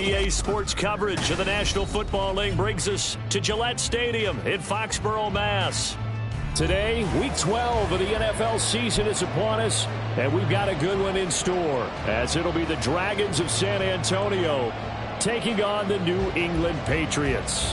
EA Sports coverage of the National Football League brings us to Gillette Stadium in Foxborough, Mass. Today, Week 12 of the NFL season is upon us, and we've got a good one in store, as it'll be the Dragons of San Antonio taking on the New England Patriots.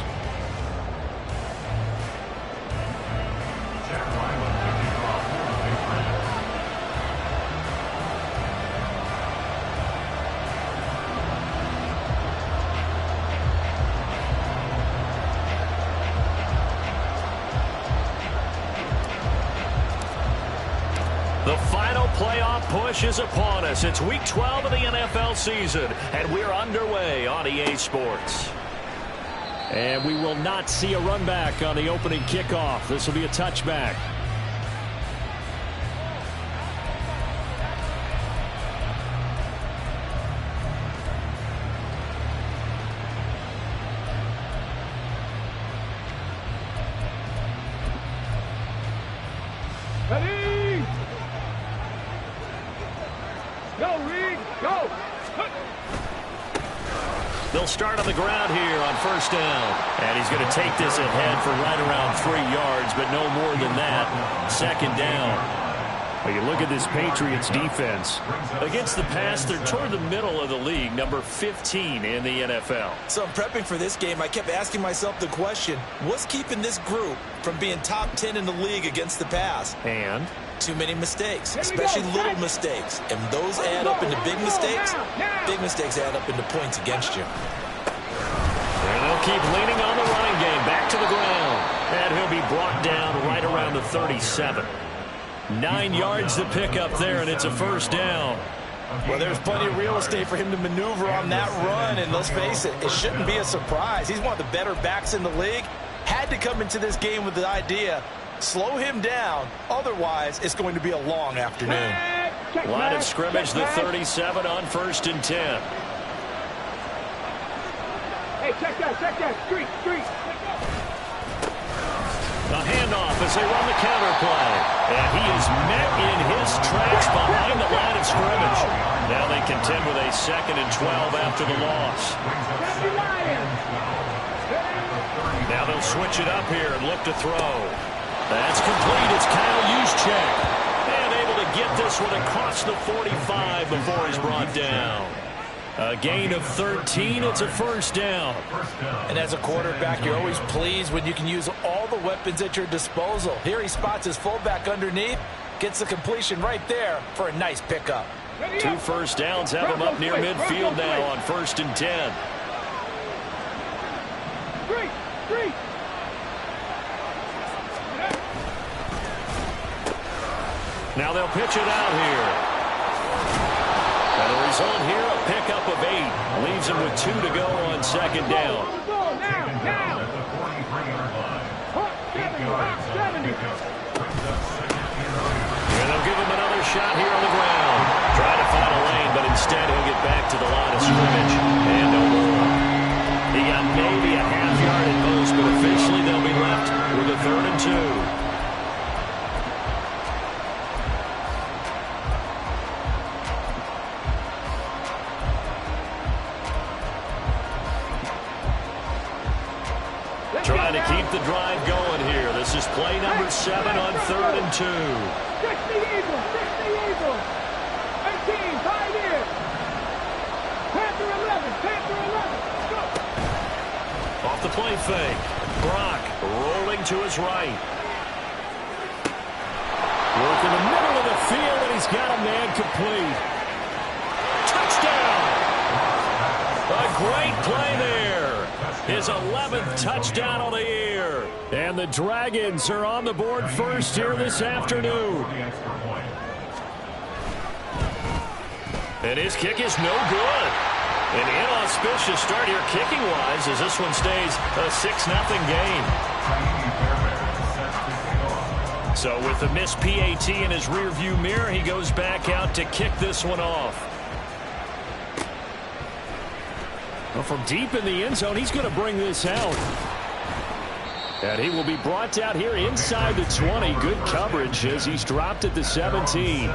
The final playoff push is upon us. It's Week 12 of the NFL season, and we're underway on EA Sports. And we will not see a run back on the opening kickoff. This will be a touchback. They'll start on the ground here on first down. And he's going to take this ahead for right around 3 yards, but no more than that. Second down. Well, you look at this Patriots defense. Against the pass, they're toward the middle of the league, number 15 in the NFL. So I'm prepping for this game. I kept asking myself the question, what's keeping this group from being top 10 in the league against the pass? And too many mistakes, especially little mistakes. And those add up into big mistakes. Big mistakes add up into points against you. And they'll keep leaning on the running game. Back to the ground. And he'll be brought down right around the 37. 9 yards to pick up there, and it's a first down. Well, there's plenty of real estate for him to maneuver on that run. And let's face it, it shouldn't be a surprise. He's one of the better backs in the league. Had to come into this game with the idea, slow him down. Otherwise, it's going to be a long afternoon. Line of scrimmage, the 37 on first and 10. Hey, check that, street. A handoff as they run the counter play. And he is met in his tracks behind the line of scrimmage. Now they contend with a 2nd and 12 after the loss. Now they'll switch it up here and look to throw. That's complete. It's Kyle Juszczyk. And able to get this one across the 45 before he's brought down. A gain of 13. It's a first down. And as a quarterback, you're always pleased when you can use all the weapons at your disposal. Here he spots his fullback underneath, gets the completion right there for a nice pickup. 2 first downs have him up near midfield now on first and 10. Street. Now they'll pitch it out here. And the result here, a pickup of 8. Leaves him with 2 to go on second down. Now. 70. And they'll give him another shot here on the ground. Trying to find a lane, but instead he'll get back to the line of scrimmage. And no more. He got maybe a half yard at most, but officially they'll be left with a 3rd and 2. Trying to keep the drive going here. This is play number 7 on 3rd and 2. 60 Eagles. 18, 5 years. Panther 11. Go. Off the play fake. Brock rolling to his right. Work in the middle of the field, and he's got a man complete. Touchdown! A great play there. His 11th touchdown on the year. And the Dragons are on the board first here this afternoon. And his kick is no good. An inauspicious start here kicking-wise as this one stays a 6-0 game. So with the missed PAT in his rearview mirror, he goes back out to kick this one off. Well, from deep in the end zone, he's going to bring this out. And he will be brought down here inside the 20. Good coverage as he's dropped at the 17.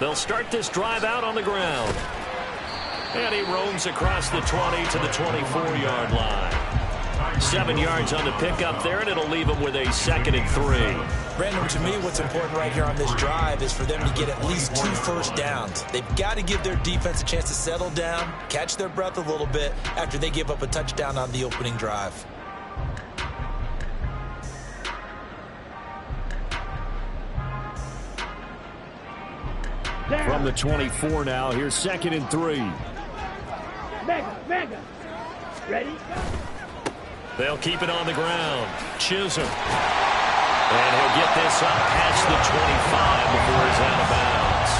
They'll start this drive out on the ground. And he roams across the 20 to the 24-yard line. 7 yards on the pickup there, and it'll leave him with a 2nd and 3. Brandon, to me, what's important right here on this drive is for them to get at least 2 first downs. They've got to give their defense a chance to settle down, catch their breath a little bit after they give up a touchdown on the opening drive. From the 24 now, here's 2nd and 3. Mega. Ready? They'll keep it on the ground. Chisholm. And he'll get this up past the 25 before he's out of bounds.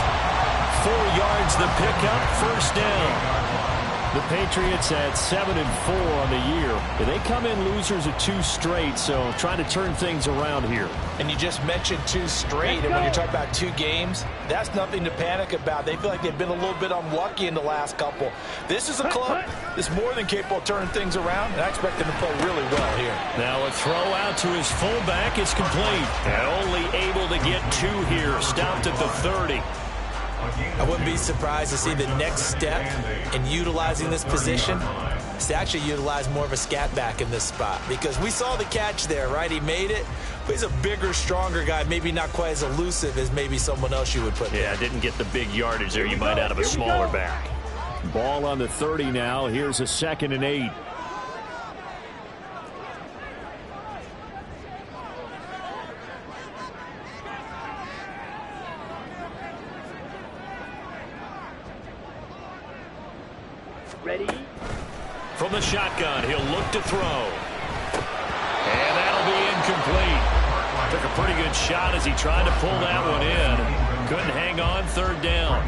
4 yards the pickup, first down. The Patriots at 7-4 on the year. They come in losers of 2 straight, so trying to turn things around here. And you just mentioned 2 straight, and when you're talking about 2 games, that's nothing to panic about. They feel like they've been a little bit unlucky in the last couple. This is a club that's more than capable of turning things around, and I expect them to play really well here. Now a throw out to his fullback is complete. And only able to get 2 here, stopped at the 30. I wouldn't be surprised to see the next step in utilizing this position is to actually utilize more of a scat back in this spot, because we saw the catch there, right? He made it, but he's a bigger, stronger guy, maybe not quite as elusive as maybe someone else you would put there. Yeah, didn't get the big yardage there you might out of a smaller back. Ball on the 30 now. Here's a 2nd and 8. Ready? From the shotgun, he'll look to throw. And that'll be incomplete. Took a pretty good shot as he tried to pull that one in. Couldn't hang on, 3rd down.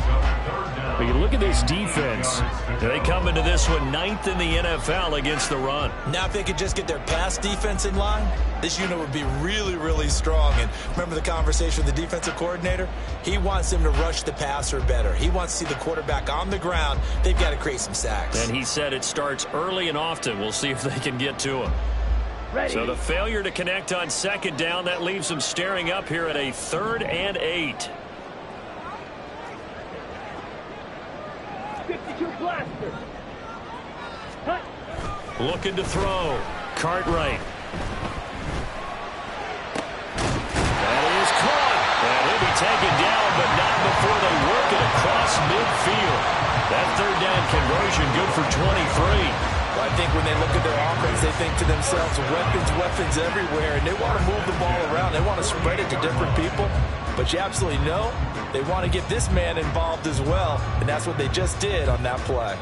But you look at this defense. They come into this one 9th in the NFL against the run. Now if they could just get their pass defense in line, this unit would be really, really strong. And remember the conversation with the defensive coordinator? He wants them to rush the passer better. He wants to see the quarterback on the ground. They've got to create some sacks. And he said it starts early and often. We'll see if they can get to him. Ready? So the failure to connect on 2nd down, that leaves them staring up here at a 3rd and 8. 52 blaster. Cut. Looking to throw. Cartwright. That is caught. And he'll be taken down, but not before they work it across midfield. That 3rd down conversion good for 23. Well, I think when they look at their offense, they think to themselves, weapons everywhere, and they want to move the ball around. They want to spread it to different people. But you absolutely know they want to get this man involved as well, and that's what they just did on that play.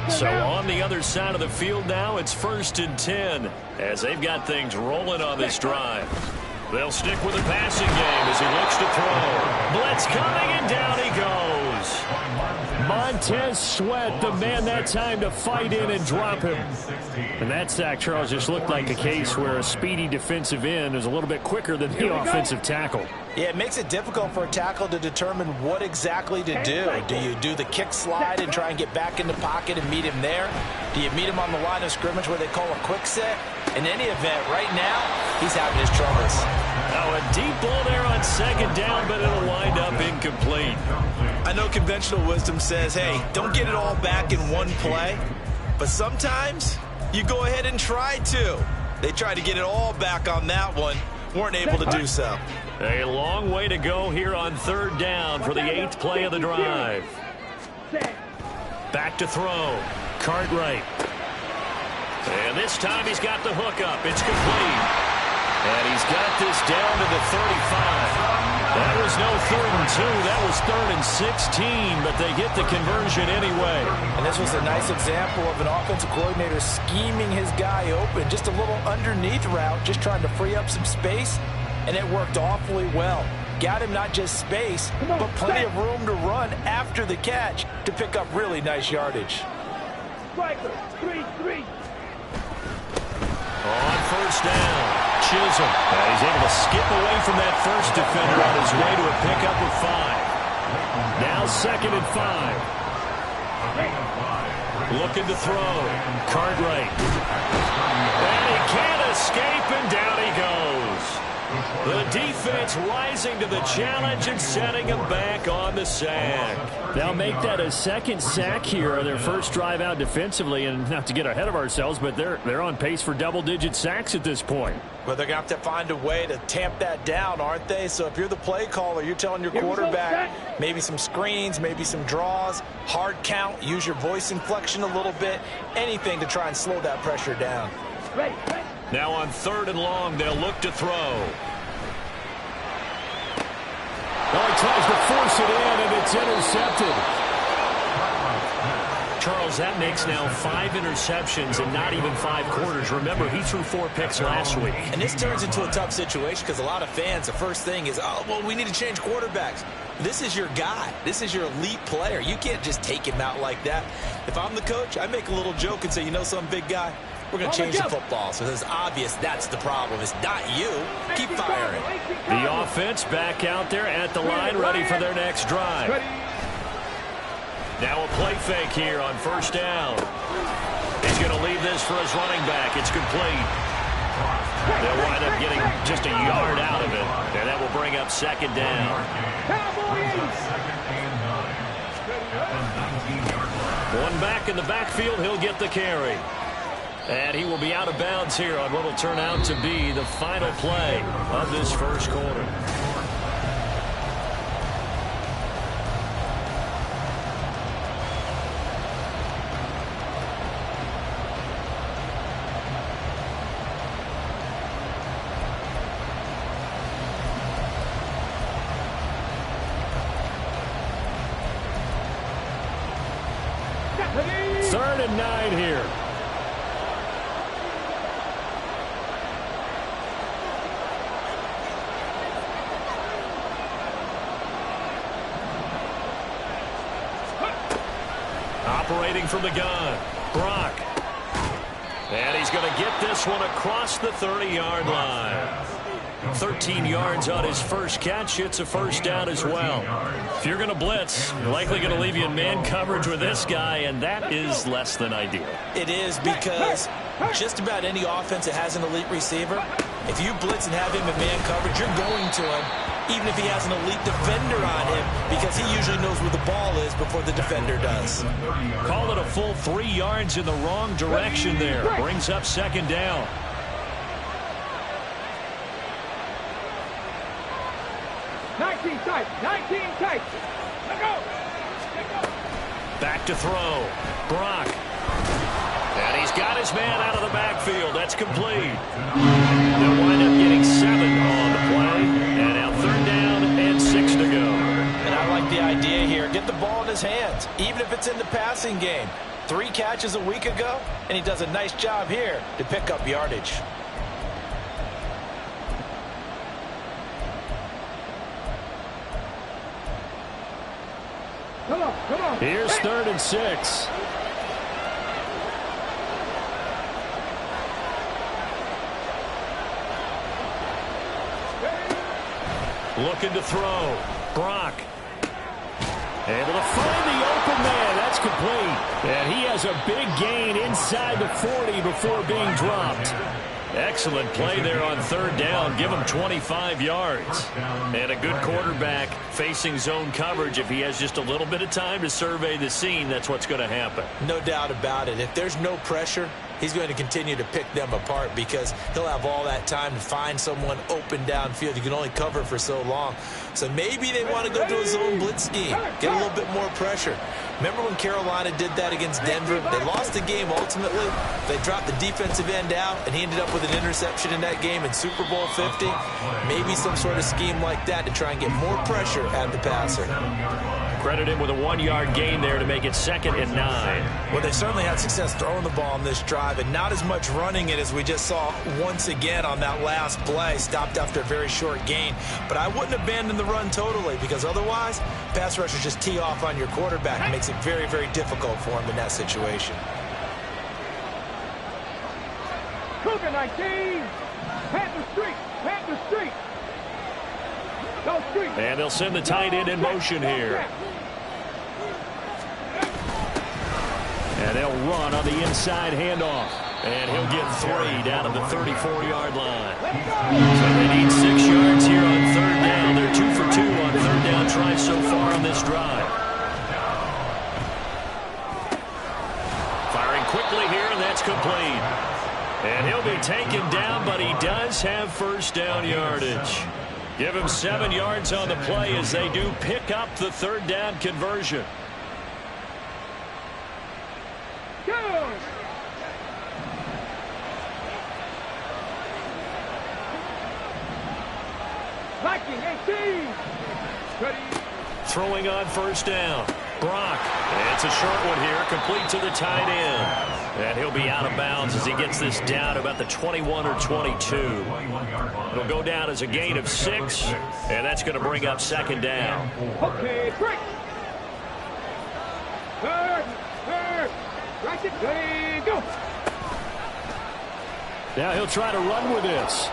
So on the other side of the field now, it's 1st and 10 as they've got things rolling on this drive. They'll stick with the passing game as he looks to throw. Blitz coming, and down he goes. Montez Sweat, the man that time to fight in and drop him. And that sack, Charles, just looked like a case where a speedy defensive end is a little bit quicker than the offensive tackle. Yeah, it makes it difficult for a tackle to determine what exactly to do. Do you do the kick slide and try and get back in the pocket and meet him there? Do you meet him on the line of scrimmage where they call a quick set? In any event, right now, he's having his troubles. Now a deep ball there on 2nd down, but it'll wind up incomplete. I know conventional wisdom says, hey, don't get it all back in one play. But sometimes you go ahead and try to. They tried to get it all back on that one. Weren't able to do so. A long way to go here on 3rd down for the 8th play of the drive. Back to throw. Cartwright. And this time he's got the hook up. It's complete. And he's got this down to the 35. That was no 3rd and 2. That was 3rd and 16, but they get the conversion anyway. And this was a nice example of an offensive coordinator scheming his guy open. Just a little underneath route, just trying to free up some space, and it worked awfully well. Got him not just space, but plenty of room to run after the catch to pick up really nice yardage. Striker, 3-3. On first down, Chisholm. He's able to skip away from that first defender on his way to a pickup of 5. Now 2nd and 5. Looking to throw. Cartwright. And he can't escape, and down he goes. The defense rising to the challenge and setting him back on the sack. They'll make that a 2nd sack here on their first drive out defensively, and not to get ahead of ourselves, but they're on pace for double-digit sacks at this point. But they're going to have to find a way to tamp that down, aren't they? So if you're the play caller, you're telling your quarterback maybe some screens, maybe some draws, hard count, use your voice inflection a little bit, anything to try and slow that pressure down. Ready. Now on 3rd and long, they'll look to throw. Oh, he tries to force it in, and it's intercepted. Charles, that makes now 5 interceptions in not even 5 quarters. Remember, he threw 4 picks last week. And this turns into a tough situation because a lot of fans, the first thing is, oh, well, we need to change quarterbacks. This is your guy. This is your elite player. You can't just take him out like that. If I'm the coach, I make a little joke and say, you know some big guy? We're going to change the football. So it's obvious that's the problem. It's not you. Keep firing. The offense back out there at the line, ready for their next drive. Now a play fake here on first down. He's going to leave this for his running back. It's complete. They'll wind up getting just a yard out of it, and that will bring up 2nd down. One back in the backfield, he'll get the carry. And he will be out of bounds here on what will turn out to be the final play of this first quarter. Third and 9 here. Operating from the gun, Brock. And he's going to get this one across the 30-yard line. 13 yards on his first catch. It's a first down as well. If you're going to blitz, you're likely going to leave you in man coverage with this guy, and that is less than ideal. It is, because just about any offense that has an elite receiver, if you blitz and have him in man coverage, you're going to him, even if he has an elite defender on him, because he usually knows where the ball is before the defender does. Call it a full 3 yards in the wrong direction there. Brings up 2nd down. Back to throw. Brock. And he's got his man out of the backfield. That's complete. They'll wind up getting 7 on the play. And now 3rd down and 6 to go. And I like the idea here. Get the ball in his hands, even if it's in the passing game. 3 catches a week ago, and he does a nice job here to pick up yardage. Come on. Here's 3rd and 6. Looking to throw. Brock. Able to find the open man. That's complete. And he has a big gain inside the 40 before being dropped. Excellent play there on 3rd down. Give him 25 yards. And a good quarterback facing zone coverage. If he has just a little bit of time to survey the scene, that's what's going to happen. No doubt about it. If there's no pressure, he's going to continue to pick them apart because he'll have all that time to find someone open downfield. You can only cover for so long. So maybe they want to go to a zone blitz scheme, get a little bit more pressure. Remember when Carolina did that against Denver? They lost the game ultimately. They dropped the defensive end out, and he ended up with an interception in that game in Super Bowl 50. Maybe some sort of scheme like that to try and get more pressure at the passer. Credit him with a 1-yard gain there to make it 2nd and 9. Well, they certainly had success throwing the ball on this drive, and not as much running it as we just saw once again on that last play. Stopped after a very short gain. But I wouldn't abandon the run totally, because otherwise, pass rushers just tee off on your quarterback. It makes it very, very difficult for him in that situation. Cougar 19. Panther Street. Panther Street. Go Street. And they'll send the tight end in motion here. And they'll run on the inside handoff. And he'll get 3 down at the 34-yard line. So they need 6 yards here on third down. They're 2 for 2 on third down tries so far on this drive. Firing quickly here, and that's complete. And he'll be taken down, but he does have first down yardage. Give him 7 yards on the play as they do pick up the third down conversion. Go. Viking 18. Ready. Throwing on first down. Brock. And it's a short one here, complete to the tight end. And he'll be out of bounds as he gets this down about the 21 or 22. It'll go down as a gain of 6, and that's going to bring up second down. Okay, break. Third. Right it. Ready, go. Now he'll try to run with this.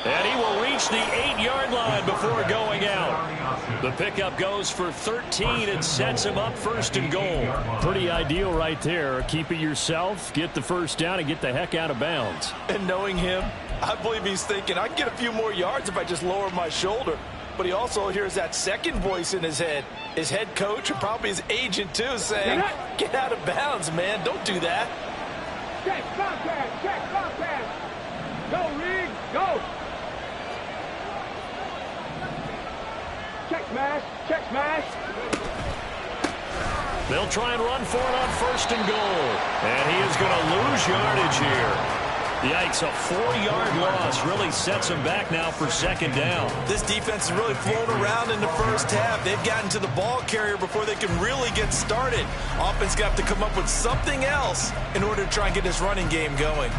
And he will reach the 8-yard line before going out. The pickup goes for 13 and sets him up first and goal. Pretty ideal right there. Keep it yourself, get the first down, and get the heck out of bounds. And knowing him, I believe he's thinking, I can get a few more yards if I just lower my shoulder. But he also hears that second voice in his head. His head coach, or probably his agent too, saying, get out of bounds, man. Don't do that. Check, Bobcat. Check, Bobcat. Go, Reed. Go. Check smash. Check smash. They'll try and run for it on first and goal. And he is going to lose yardage here. Yikes, a 4-yard loss really sets him back now for second down. This defense has really flown around in the first half. They've gotten to the ball carrier before they can really get started. Offense got to come up with something else in order to try and get this running game going.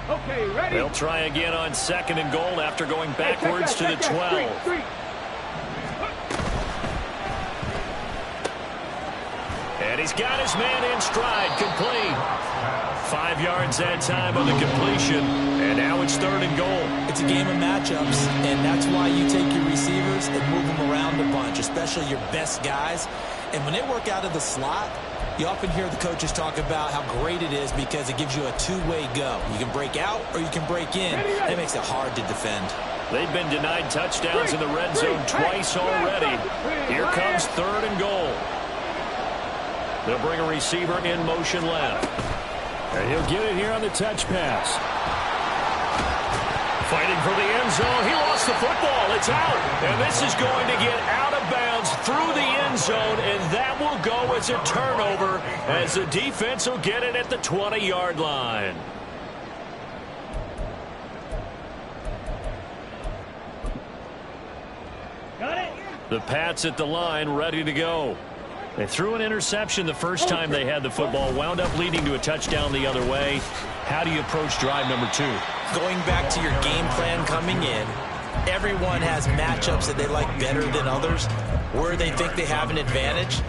Okay, ready. They'll try again on second and goal after going backwards to the 12. Street. And he's got his man in stride, complete. 5 yards that time on the completion, and now it's third and goal. It's a game of matchups, and that's why you take your receivers and move them around a bunch, especially your best guys. And when they work out of the slot, you often hear the coaches talk about how great it is because it gives you a two-way go. You can break out or you can break in. That makes it hard to defend. They've been denied touchdowns in the red zone twice already. Here comes third and goal. They'll bring a receiver in motion left. And he'll get it here on the touch pass. Fighting for the end zone. He lost the football. It's out. And this is going to get out of bounds through the end zone, and that will go as a turnover as the defense will get it at the 20-yard line. Got it. The Pats at the line ready to go. They threw an interception the first time they had the football, wound up leading to a touchdown the other way. How do you approach drive number 2? Going back to your game plan coming in, everyone has matchups that they like better than others. Where they think they have an advantage,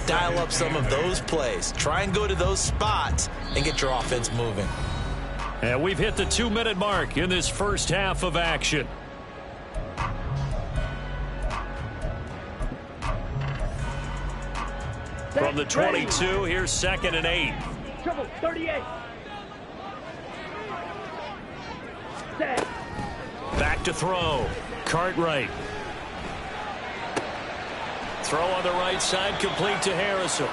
dial up some of those plays. Try and go to those spots and get your offense moving. And we've hit the 2-minute mark in this first half of action. From the 22, here's second and 8. Trouble 38. Set. Back to throw. Cartwright. Throw on the right side, complete to Harrison.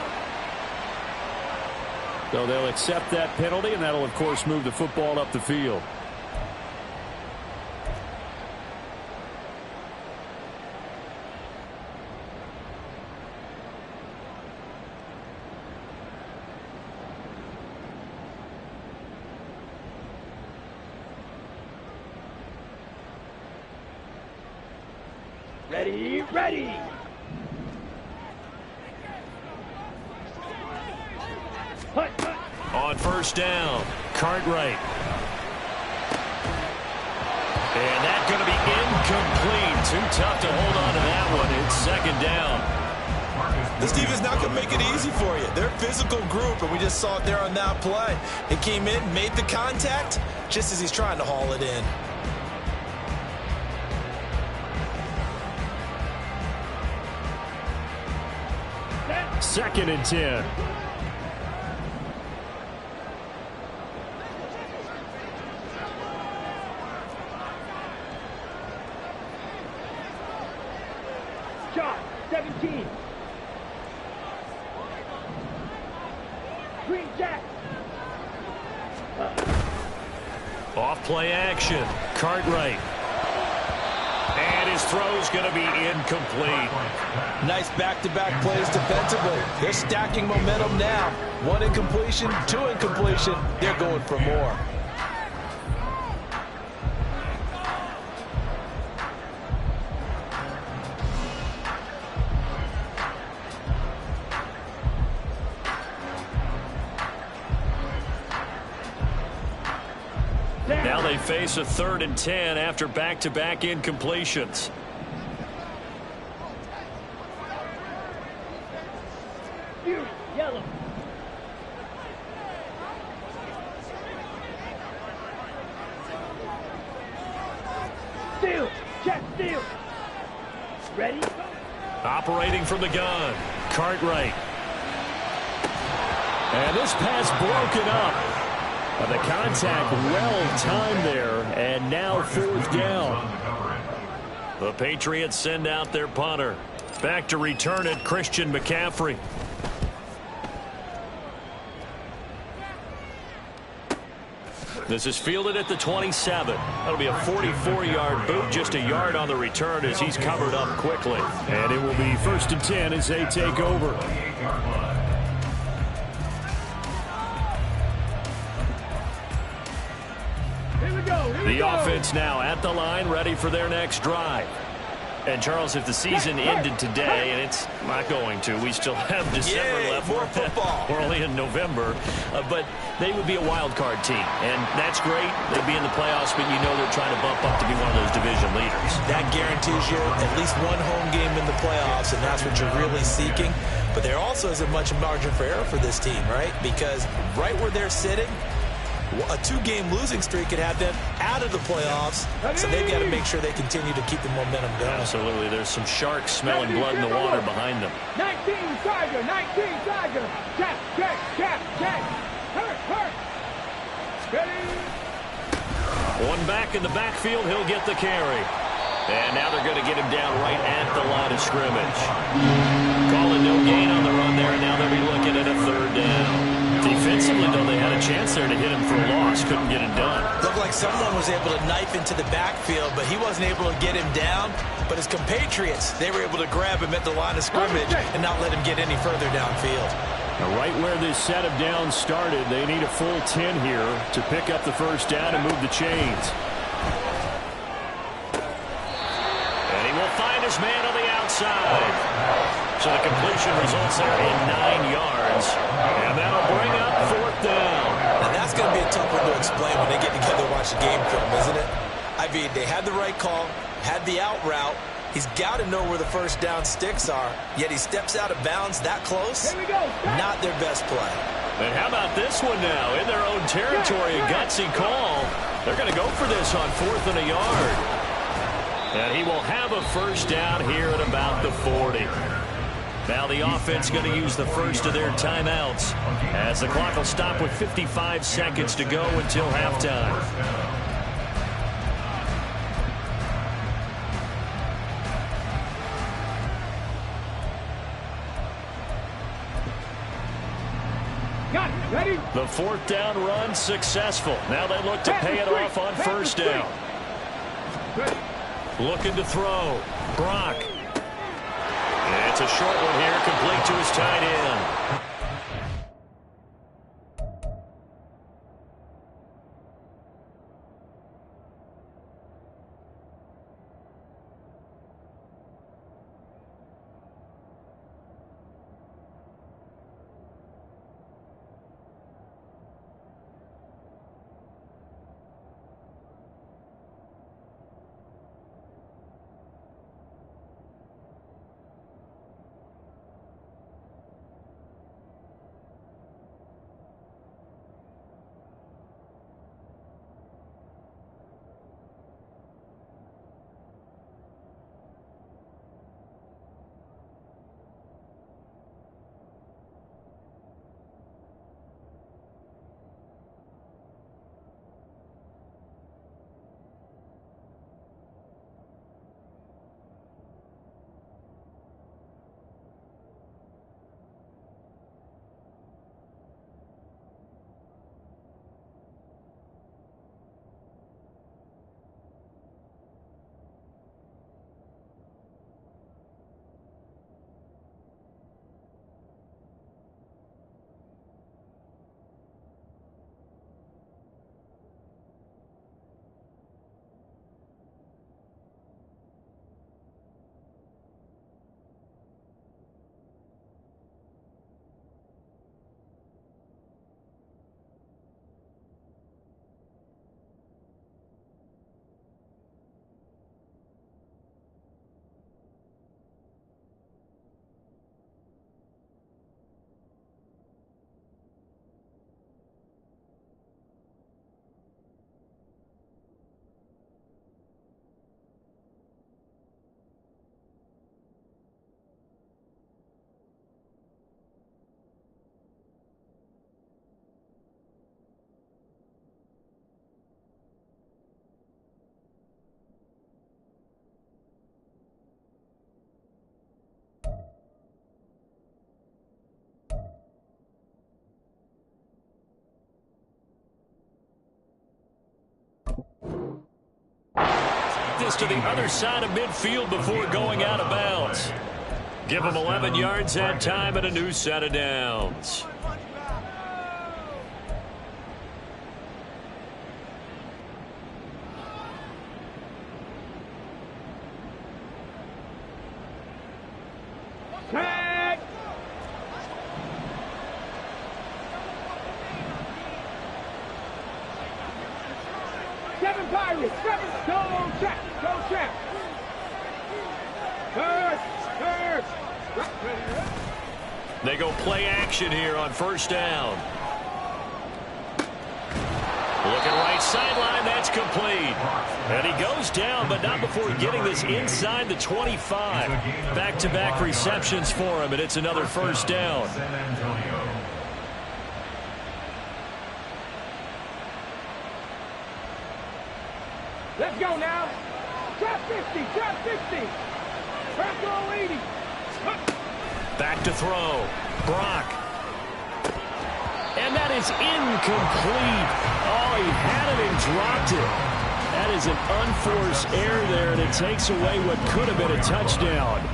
So they'll accept that penalty, and that'll, of course, move the football up the field. Ready, ready. Hut, hut. On first down, Cartwright. And that's going to be incomplete. Too tough to hold on to that one. It's second down. This defense not going to make it easy for you. They're a physical group, and we just saw it there on that play. It came in, made the contact, just as he's trying to haul it in. Second and 10. Shot, 17. Green Jack. Off play action. Cartwright. And his throw's going to be incomplete. Nice back-to-back plays defensively. They're stacking momentum now. 1 incompletion, 2 incompletion. They're going for more. Now they face a 3rd and 10 after back-to-back incompletions. Yellow. Steal. Check steal. Ready? Operating from the gun. Cartwright. And this pass broken up. The contact well timed there, and now 4th down. The Patriots send out their punter. Back to return it, Christian McCaffrey. This is fielded at the 27. That'll be a 44-yard boot, just a yard on the return as he's covered up quickly. And it will be 1st and 10 as they take over. The offense now at the line, ready for their next drive. And, Charles, if the season ended today, and it's not going to, we still have December left. More football. We're only in November. But they would be a wild card team. And that's great. They'd be in the playoffs, but you know they're trying to bump up to be one of those division leaders. That guarantees you at least 1 home game in the playoffs, and that's what you're really seeking. But there also isn't much margin for error for this team, right? Because right where they're sitting, a 2-game losing streak could have them out of the playoffs, so they've got to make sure they continue to keep the momentum going. Absolutely. There's some sharks smelling blood in the water behind them. 19 Tiger, 19 Tiger. Jack, Jack, Jack, Jack. Hurt. Ready? One back in the backfield, he'll get the carry. And now they're going to get him down right at the line of scrimmage. Calling no gain on the run there, and now they'll be looking at a 3rd down. Defensively, though, they had a chance there to hit him for a loss. Couldn't get it done. Looked like someone was able to knife into the backfield, but he wasn't able to get him down. But his compatriots, they were able to grab him at the line of scrimmage and not let him get any further downfield. Now, right where this set of downs started, they need a full 10 here to pick up the 1st down and move the chains. And he will find his man on the outside. So the completion results there in 9 yards. And that'll bring up 4th down. Now that's going to be a tough one to explain when they get together and watch the game film, isn't it? I mean, they had the right call, had the out route. He's got to know where the 1st down sticks are, yet he steps out of bounds that close. Here we go. Not their best play. And how about this one now? In their own territory, a gutsy call. They're going to go for this on 4th and a yard. And he will have a 1st down here at about the 40. Now the offense going to use the first of their timeouts as the clock will stop with 55 seconds to go until halftime. Got it. Ready? The 4th down run successful. Now they look to pay it off on 1st down. Ready. Looking to throw. Brock. And it's a short one here, complete to his tight end. us to the other side of midfield before going out of bounds. Give him 11 yards that time and a new set of downs. Tag! 7 Pirates, 7, go check, go check. First. They go play action here on first down. Looking right sideline, that's complete. And he goes down, but not before getting this inside the 25. Back-to-back receptions for him, and it's another first down. Let's go now. Trap 50, trap 50. Trap goal 80. Back to throw. Brock. And that is incomplete. Oh, he had it and dropped it. That is an unforced error there, and it takes away what could have been a touchdown.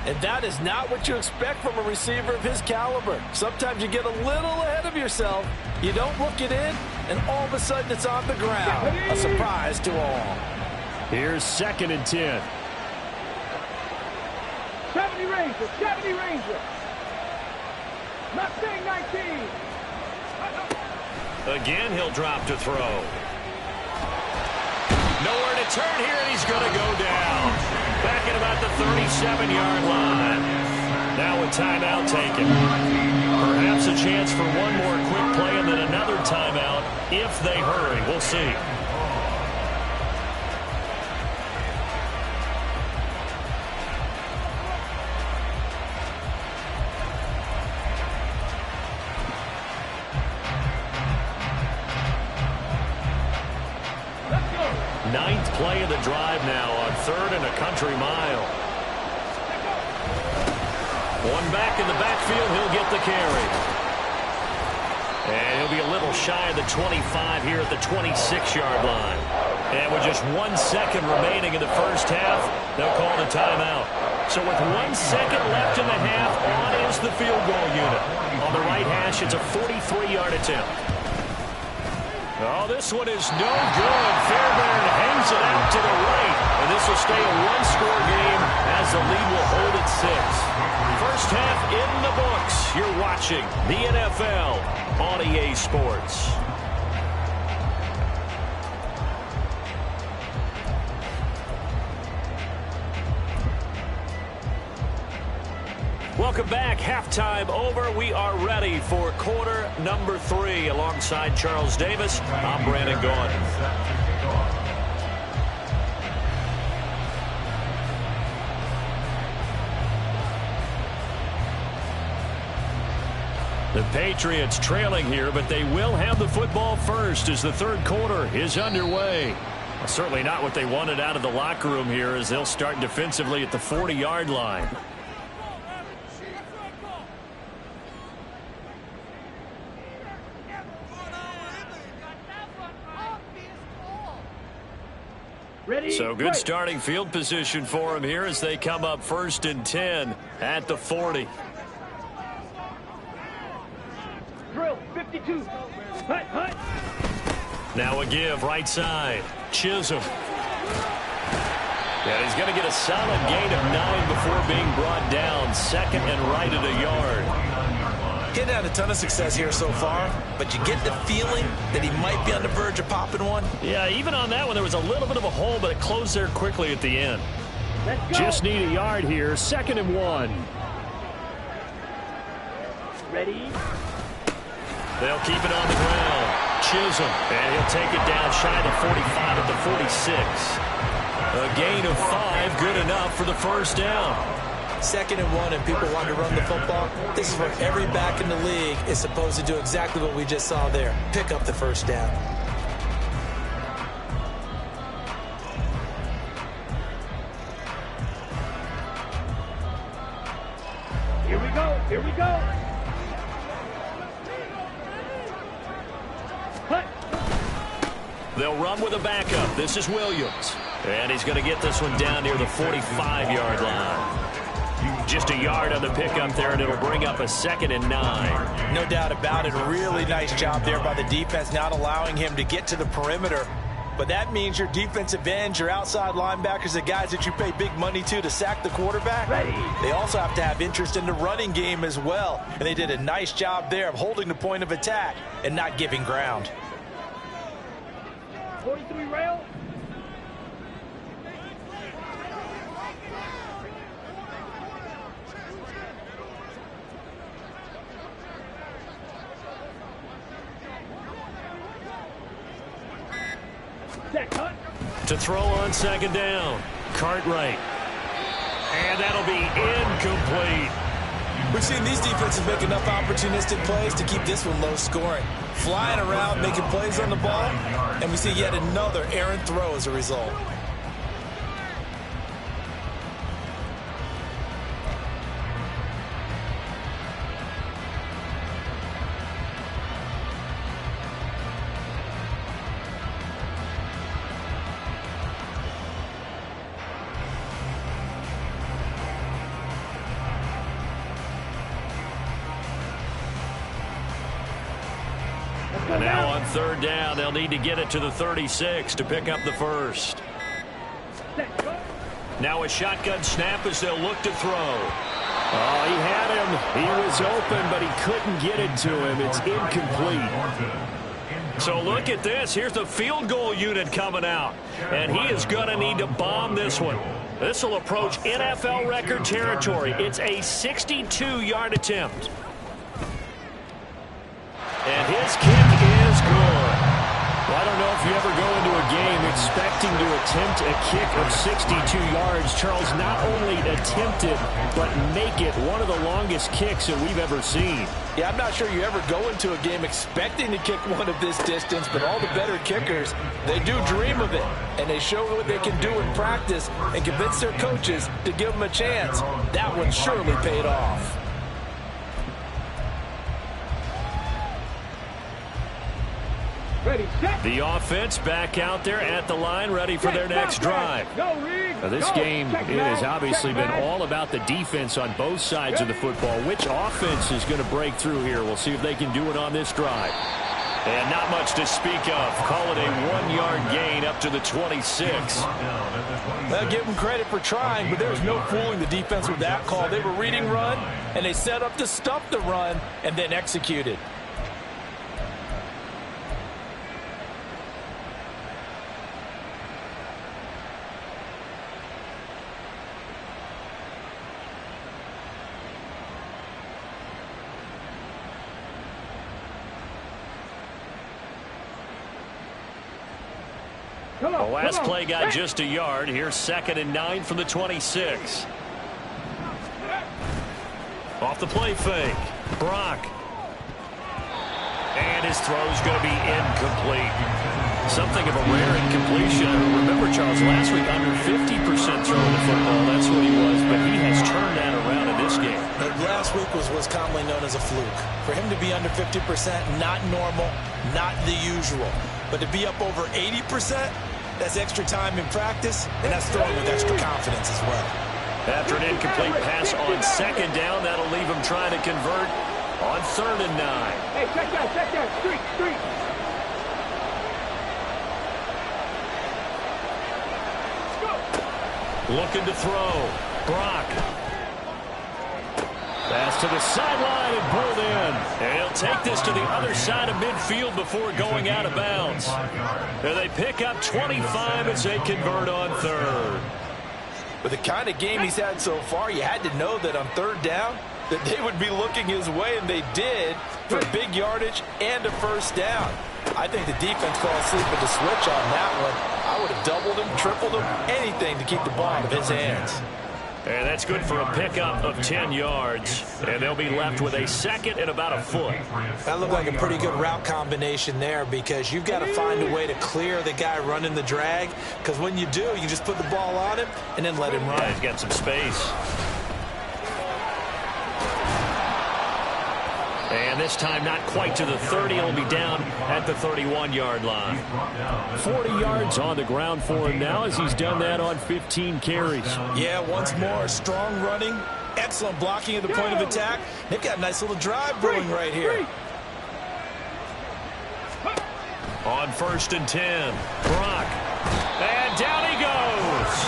And that is not what you expect from a receiver of his caliber. Sometimes you get a little ahead of yourself. You don't look it in, and all of a sudden it's on the ground. A surprise to all. Here's 2nd and 10. 70 Ranger, 70 Ranger. Mustang 19. Again, he'll drop to throw. Nowhere to turn here, and he's going to go down. Back at about the 37-yard line. Now a timeout taken. Perhaps a chance for one more quick play and then another timeout if they hurry. We'll see. Ninth play of the drive now on 3rd and a country mile. One back in the backfield, he'll get the carry. And he'll be a little shy of the 25 here at the 26-yard line. And with just 1 second remaining in the first half, they'll call the timeout. So with 1 second left in the half, on is the field goal unit. On the right hash, it's a 43-yard attempt. Oh, this one is no good. Fairbairn hangs it out to the right. And this will stay a one-score game as the lead will hold at 6. First half in the books. You're watching the NFL on EA Sports. Welcome back. Halftime over. We are ready for quarter number 3. Alongside Charles Davis, I'm Brandon Gaudin. The Patriots trailing here, but they will have the football first as the third quarter is underway. Well, certainly not what they wanted out of the locker room here as they'll start defensively at the 40-yard line. So good starting field position for them here as they come up 1st and 10 at the 40. Drill 52. Hut. Now a give right side. Chisholm. Yeah, he's going to get a solid gain of 9 before being brought down. 2nd and right at a yard. He's had a ton of success here so far, but you get the feeling that he might be on the verge of popping one. Yeah, even on that one, there was a little bit of a hole, but it closed there quickly at the end. Let's go. Just need a yard here. 2nd and 1. Ready? They'll keep it on the ground. Chisholm, and he'll take it down shy of the 45 at the 46. A gain of 5, good enough for the first down. 2nd and 1, and people want to run the football. This is where every back in the league is supposed to do exactly what we just saw there. Pick up the first down. Here we go. Here we go. They'll run with a backup. This is Williams. And he's going to get this one down near the 45-yard line. Just a yard on the pickup there, and it'll bring up a 2nd and 9. No doubt about it. A really nice job there by the defense, not allowing him to get to the perimeter. But that means your defensive ends, your outside linebackers, the guys that you pay big money to sack the quarterback, they also have to have interest in the running game as well. And they did a nice job there of holding the point of attack and not giving ground. 43 rail. To throw on 2nd down, Cartwright. And that'll be incomplete. We've seen these defenses make enough opportunistic plays to keep this one low scoring. Flying around, making plays on the ball, and we see yet another errant throw as a result. And now on 3rd down, they'll need to get it to the 36 to pick up the first. Now a shotgun snap as they'll look to throw. Oh, he had him. He was open, but he couldn't get it to him. It's incomplete. So look at this. Here's the field goal unit coming out. And he is going to need to bomb this one. This will approach NFL record territory. It's a 62-yard attempt. And his kick is good. Well, I don't know if you ever go into a game expecting to attempt a kick of 62 yards. Charles, not only attempt it, but make it one of the longest kicks that we've ever seen. Yeah, I'm not sure you ever go into a game expecting to kick one of this distance, but all the better kickers, they do dream of it. And they show what they can do in practice and convince their coaches to give them a chance. That one surely paid off. The offense back out there at the line, ready for their next drive. Now, this game has obviously been all about the defense on both sides of the football. Which offense is going to break through here? We'll see if they can do it on this drive. And not much to speak of. Call it a 1-yard gain up to the 26. Well, give them credit for trying, but there's no fooling the defense with that call. They were reading run, and they set up to stop the run and then executed. The last play got just a yard. Here's 2nd and 9 from the 26. Off the play fake. Brock. And his throw's going to be incomplete. Something of a rare incompletion. Remember, Charles, last week under 50% throwing the football. That's what he was, but he has turned that around in this game. Last week was what's commonly known as a fluke. For him to be under 50%, not normal, not the usual. But to be up over 80%, that's extra time in practice, and that's throwing with extra confidence as well. After an incomplete pass on 2nd down, that'll leave him trying to convert on 3rd and 9. Hey, check that. Street. Looking to throw. Brock. Pass to the sideline and pulled in. And he'll take this to the other side of midfield before going out of bounds. And they pick up 25 as they convert on 3rd. With the kind of game he's had so far, you had to know that on 3rd down that they would be looking his way, and they did, for big yardage and a 1st down. I think the defense fell asleep at the switch on that one. I would have doubled him, tripled him, anything to keep the ball out of his hands. And that's good for a pickup of 10 yards. And they'll be left with a 2nd and about a foot. That looked like a pretty good route combination there, because you've got to find a way to clear the guy running the drag. Because when you do, you just put the ball on him and then let him run. Yeah, he's got some space. And this time not quite to the 30. It'll be down at the 31-yard line. 40 yards on the ground for him now as he's done that on 15 carries. Yeah, once more, strong running, excellent blocking at the point of attack. They've got a nice little drive brewing right here. On 1st and 10, Brock. And down he goes.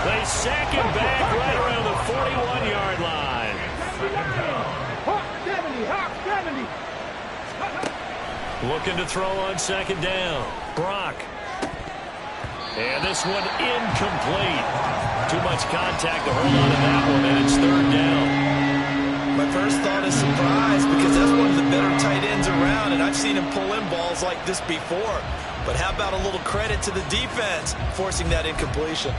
They sack him back right around the 41-yard line. Hawk 70, Hawk 70. Looking to throw on 2nd down. Brock. And this one incomplete. Too much contact to hold on to that one, and it's 3rd down. My first thought is surprise because that's one of the better tight ends around, and I've seen him pull in balls like this before. But how about a little credit to the defense forcing that incompletion?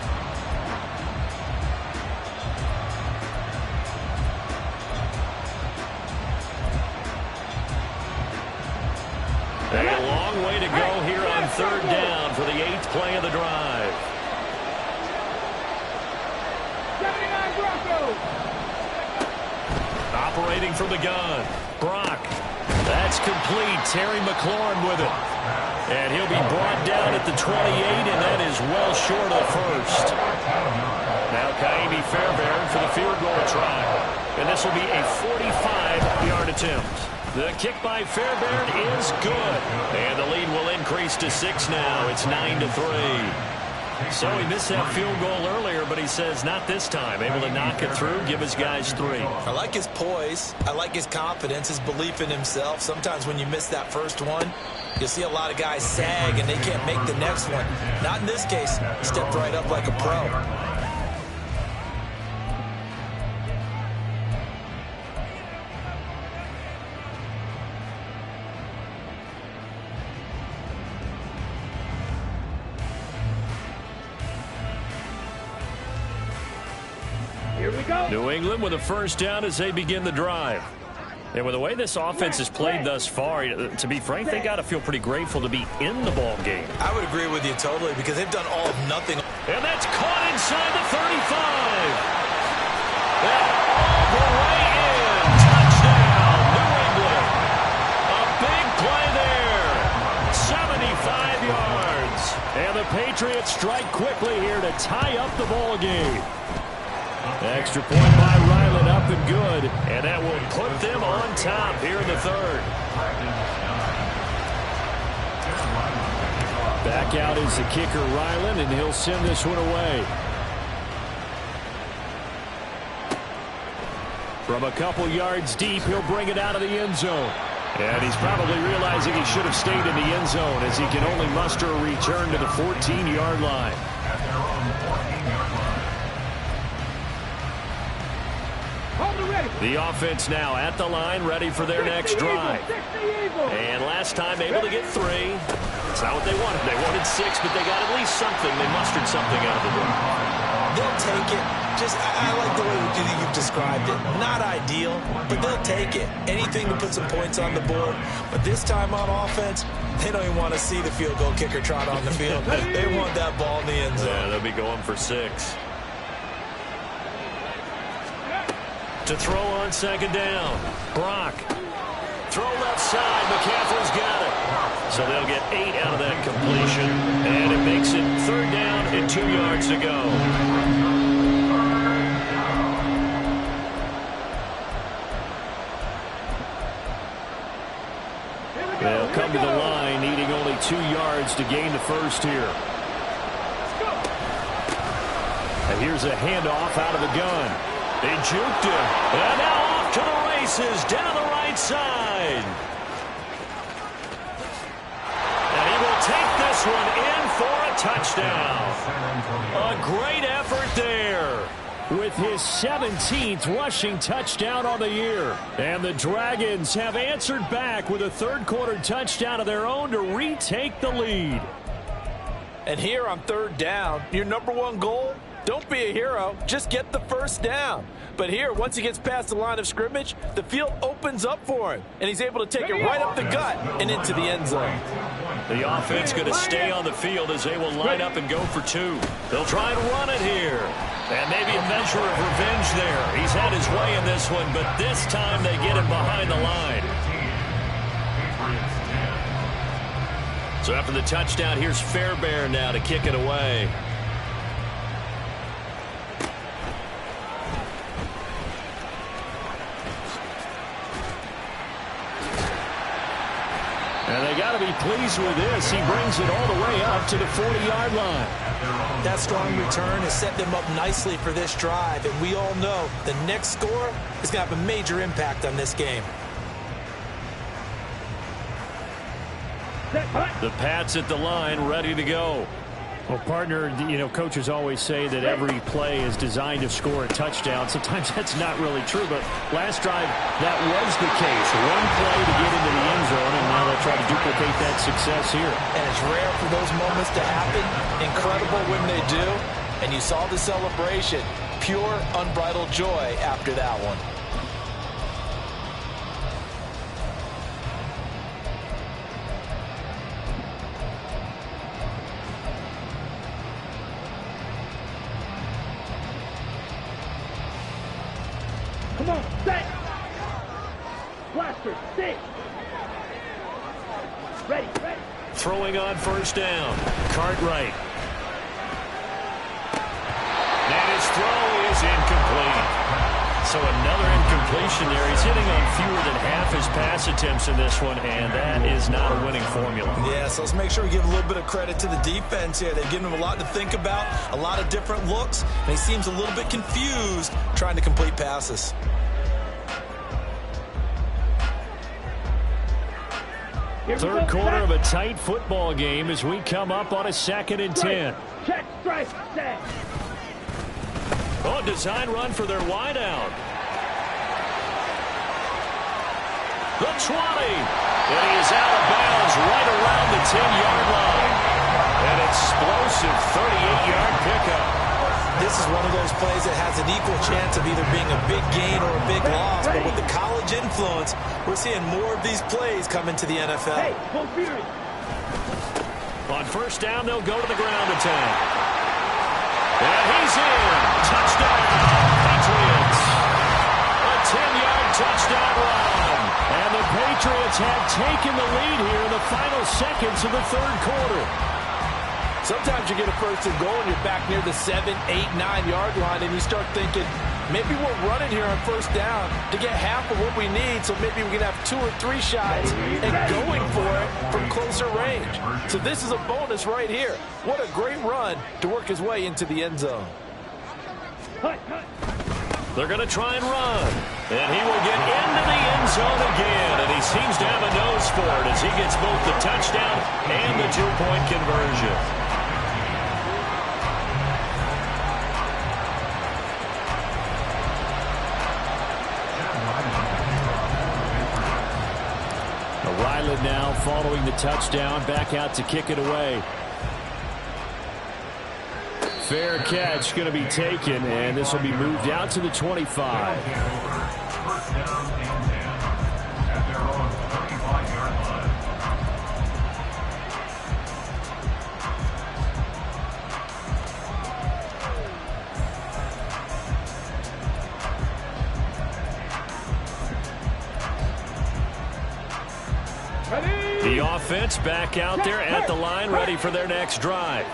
A long way to go here on 3rd down for the 8th play of the drive. 79 Broncos. Operating from the gun. Brock. That's complete. Terry McLaurin with it. And he'll be brought down at the 28, and that is well short of the 1st. Now Ka'imi Fairbairn for the field goal try. And this will be a 45-yard attempt. The kick by Fairbairn is good. And the lead will increase to 6 now. It's 9-3. So he missed that field goal earlier, but he says not this time. Able to knock it through, give his guys 3. I like his poise. I like his confidence, his belief in himself. Sometimes when you miss that first one, you'll see a lot of guys sag and they can't make the next one. Not in this case. Stepped right up like a pro. Here we go. New England with a 1st down as they begin the drive. And with the way this offense has played thus far, to be frank, they got to feel pretty grateful to be in the ball game. I would agree with you totally because they've done all of nothing. And that's caught inside the 35. And all the way in. Touchdown, New England. A big play there. 75 yards. And the Patriots strike quickly here to tie up the ball game. Extra point by Ryland, up and good. And that will put them on top here in the 3rd. Back out is the kicker, Ryland, and he'll send this one away. From a couple yards deep, he'll bring it out of the end zone. And he's probably realizing he should have stayed in the end zone as he can only muster a return to the 14-yard line. The offense now at the line, ready for their next drive. And last time able to get 3. It's not what they wanted. They wanted 6, but they got at least something. They mustered something out of the drive. They'll take it. I like the way you've described it. Not ideal, but they'll take it. Anything to put some points on the board. But this time on offense, they don't even want to see the field goal kicker trot on the field. They want that ball in the end zone. Yeah, they'll be going for 6. To throw on 2nd down. Brock. Throw left side. McCaffrey's got it. So they'll get 8 out of that completion. And it makes it 3rd down and 2 yards to go. They'll come to the line, needing only 2 yards to gain the 1st here. And here's a handoff out of the gun. They juked him. And now off to the races down the right side. And he will take this one in for a touchdown. A great effort there. With his 17th rushing touchdown on the year. And the Dragons have answered back with a 3rd quarter touchdown of their own to retake the lead. And here on 3rd down, your #1 goal, don't be a hero, just get the 1st down. But here, once he gets past the line of scrimmage, the field opens up for him, and he's able to take it right up the gut and into the end zone. The offense going to stay on the field as they will line up and go for 2. They'll try and run it here. And maybe a measure of revenge there. He's had his way in this one, but this time they get him behind the line. So after the touchdown, here's Fairbairn now to kick it away. And they got to be pleased with this. He brings it all the way up to the 40-yard line. That strong return has set them up nicely for this drive. And we all know the next score is going to have a major impact on this game. The Pats at the line, ready to go. Well, partner, coaches always say that every play is designed to score a touchdown. Sometimes that's not really true, but last drive, that was the case. One play to get into the end zone, and now they'll try to duplicate that success here. And it's rare for those moments to happen. Incredible when they do. And you saw the celebration. Pure, unbridled joy after that one. Come on, set! Blaster, stay! Ready. Throwing on first down. Cartwright. And his throw is incomplete. So another incompletion there. He's hitting on fewer than half his pass attempts in this one, and that is not a winning formula. Yeah, so let's make sure we give a little bit of credit to the defense here. They've given him a lot to think about, a lot of different looks, and he seems a little bit confused trying to complete passes. Third quarter of a tight football game as we come up on a 2nd and 10. Check, strike, set. Oh, design run for their wideout. The 20. And he is out of bounds right around the 10-yard line. An explosive 38-yard pickup. This is one of those plays that has an equal chance of either being a big gain or a big loss. But with the college influence, we're seeing more of these plays come into the NFL. Hey, full fury. On first down, they'll go to the ground attack. And he's in. Touchdown, Patriots. A 10-yard touchdown run. And the Patriots have taken the lead here in the final seconds of the third quarter. Sometimes you get a first and goal and you're back near the 7, 8, 9-yard line, and you start thinking, maybe we're running here on first down to get half of what we need, so maybe we can have 2 or 3 shots and going for it from closer range. So this is a bonus right here. What a great run to work his way into the end zone. They're going to try and run. And he will get into the end zone again. And he seems to have a nose for it as he gets both the touchdown and the 2-point conversion. Ryland now following the touchdown, back out to kick it away. Fair catch going to be taken, and this will be moved out to the 25. The offense back out there at the line, ready for their next drive.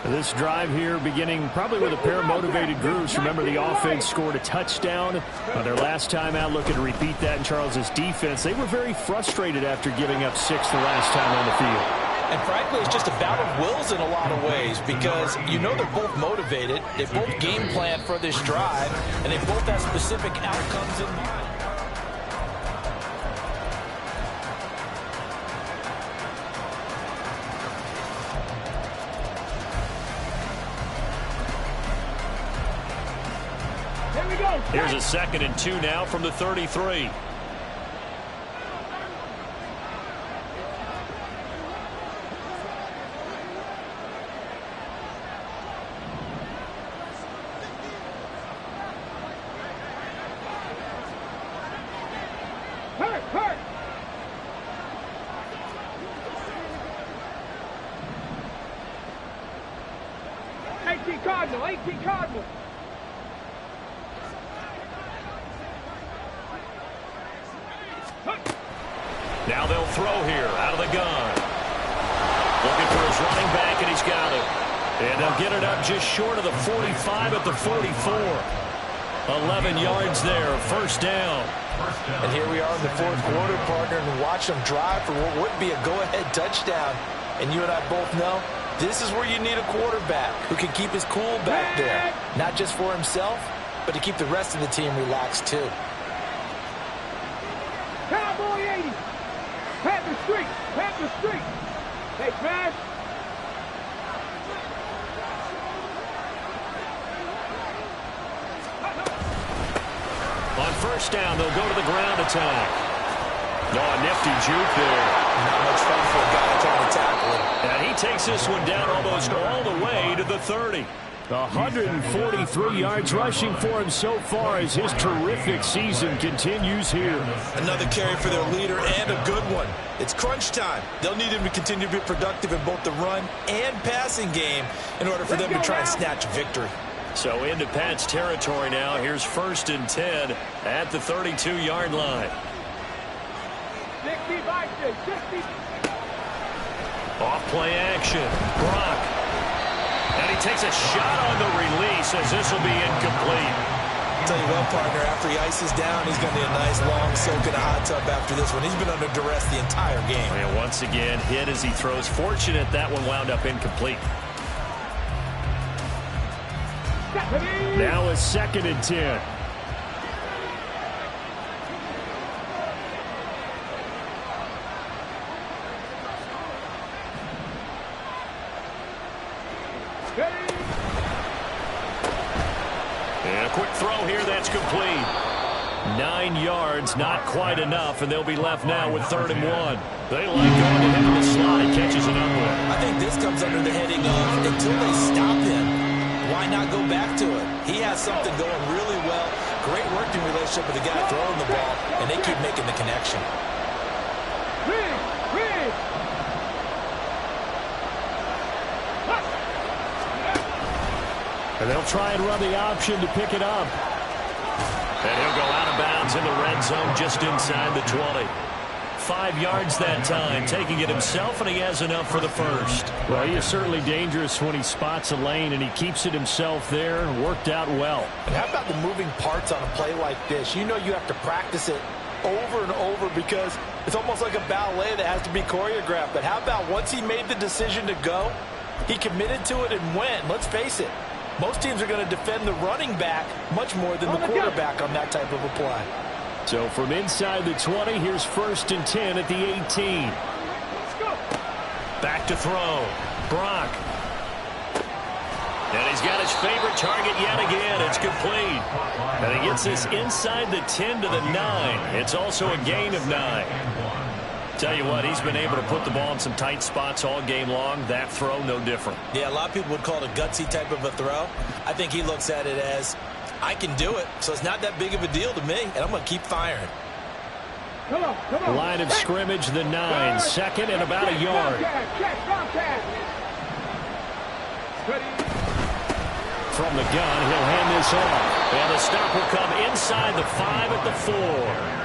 This drive here beginning probably with a pair of motivated groups. Remember, the offense scored a touchdown on their last time out. Looking to repeat that in Charles's defense. They were very frustrated after giving up 6 the last time on the field. And frankly, it's just a battle of wills in a lot of ways because you know they're both motivated. They both game plan for this drive, and they both have specific outcomes in mind. Here's a 2nd and 2 now from the 33. Hurt! 18 Cardinal! Now they'll throw here out of the gun. Looking for his running back, and he's got it. And they'll get it up just short of the 45 at the 44. 11 yards there, first down. And here we are in the fourth quarter, partner, and watch them drive for what would be a go-ahead touchdown. And you and I both know this is where you need a quarterback who can keep his cool back there. Not just for himself, but to keep the rest of the team relaxed too. Cowboy 80. Panther Street. Panther Street. Hey, Smash. On first down, they'll go to the ground attack. No, a nifty juke there. Not much fun for a guy trying to tackle him. And he takes this one down almost all the way to the 30. 143 yards rushing for him so far as his terrific season continues here. Another carry for their leader and a good one. It's crunch time. They'll need him to continue to be productive in both the run and passing game in order for them to try and snatch victory. So into Pat's territory now. Here's 1st and 10 at the 32-yard line. 60 by 60. Off play action. Brock. And he takes a shot on the release as this will be incomplete. I'll tell you what, partner, after he ices down, he's going to need a nice long soak in a hot tub after this one. He's been under duress the entire game. And once again, hit as he throws. Fortunate that one wound up incomplete. Now is 2nd and 10. And a quick throw here, that's complete. 9 yards, not quite enough, and they'll be left now with 3rd and 1. They like going to him in the slide, catches it up with. I think this comes under the heading of until they stop him, why not go back to it? He has something going really well. Great working relationship with the guy throwing the ball, and they keep making the connection. And they'll try and run the option to pick it up. And he'll go out of bounds in the red zone just inside the 20. 5 yards that time, taking it himself, and he has enough for the first. Well, he is certainly dangerous when he spots a lane, and he keeps it himself there. Worked out well. And how about the moving parts on a play like this? You know you have to practice it over and over because it's almost like a ballet that has to be choreographed. But how about once he made the decision to go, he committed to it and went. Let's face it, most teams are going to defend the running back much more than the quarterback on that type of a play. So from inside the 20, here's 1st and 10 at the 18. Back to throw. Brock. And he's got his favorite target yet again. It's complete. And he gets this inside the 10 to the 9. It's also a gain of 9. Tell you what, he's been able to put the ball in some tight spots all game long. That throw, no different. Yeah, a lot of people would call it a gutsy type of a throw. I think he looks at it as, I can do it, so it's not that big of a deal to me, and I'm going to keep firing. Come on. Line of scrimmage, the 9. 2nd and about a yard. From the gun, he'll hand this off. And the stop will come inside the 5 at the 4.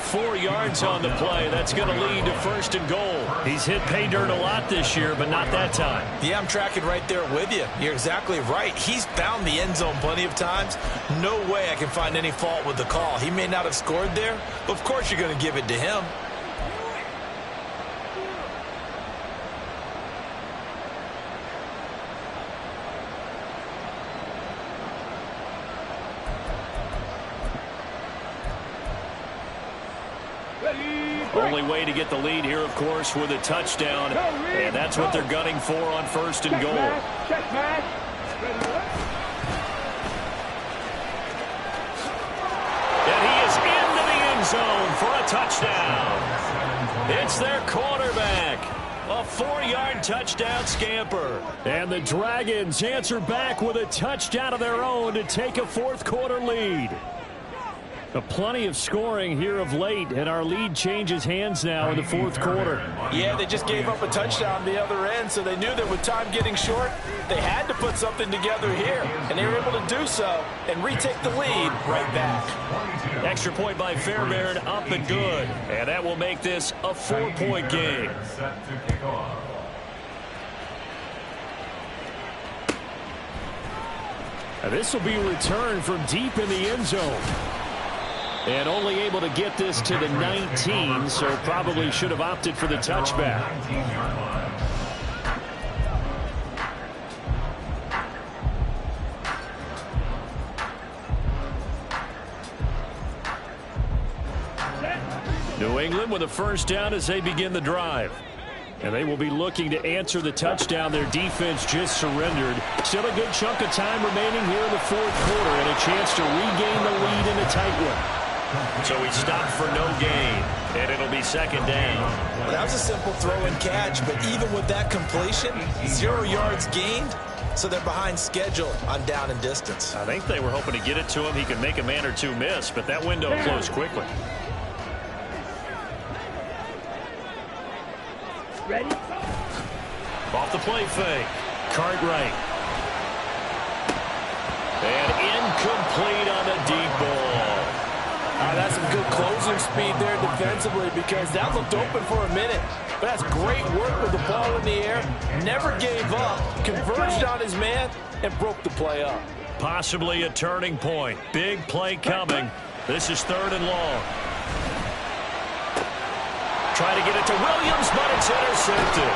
4 yards on the play. That's going to lead to 1st and goal. He's hit pay dirt a lot this year, but not that time. Yeah, I'm tracking right there with you. You're exactly right. He's found the end zone plenty of times. No way I can find any fault with the call. He may not have scored there, but of course you're going to give it to him. Only way to get the lead here, of course, with a touchdown. And that's what they're gunning for on 1st and goal. And he is into the end zone for a touchdown. It's their quarterback. A 4-yard touchdown scamper. And the Dragons answer back with a touchdown of their own to take a fourth-quarter lead. Plenty of scoring here of late, and our lead changes hands now in the fourth quarter. Yeah, they just gave up a touchdown on the other end, so they knew that with time getting short, they had to put something together here, and they were able to do so and retake the lead right back. Extra point by Fairbairn, up and good, and that will make this a 4-point game. This will be returned from deep in the end zone. And only able to get this to the 19, so probably should have opted for the touchback. New England with a first down as they begin the drive. And they will be looking to answer the touchdown their defense just surrendered. Still a good chunk of time remaining here in the fourth quarter and a chance to regain the lead in a tight one. So he stopped for no gain, and it'll be second down. Well, that was a simple throw and catch, but even with that completion, 0 yards gained, so they're behind schedule on down and distance. I think they were hoping to get it to him. He could make a man or two miss, but that window closed quickly. Ready? Off the play fake. Cartwright. And incomplete on the deep ball. That's some good closing speed there defensively because that looked open for a minute. But that's great work with the ball in the air. Never gave up. Converged on his man and broke the play up. Possibly a turning point. Big play coming. This is 3rd and long. Try to get it to Williams, but it's intercepted.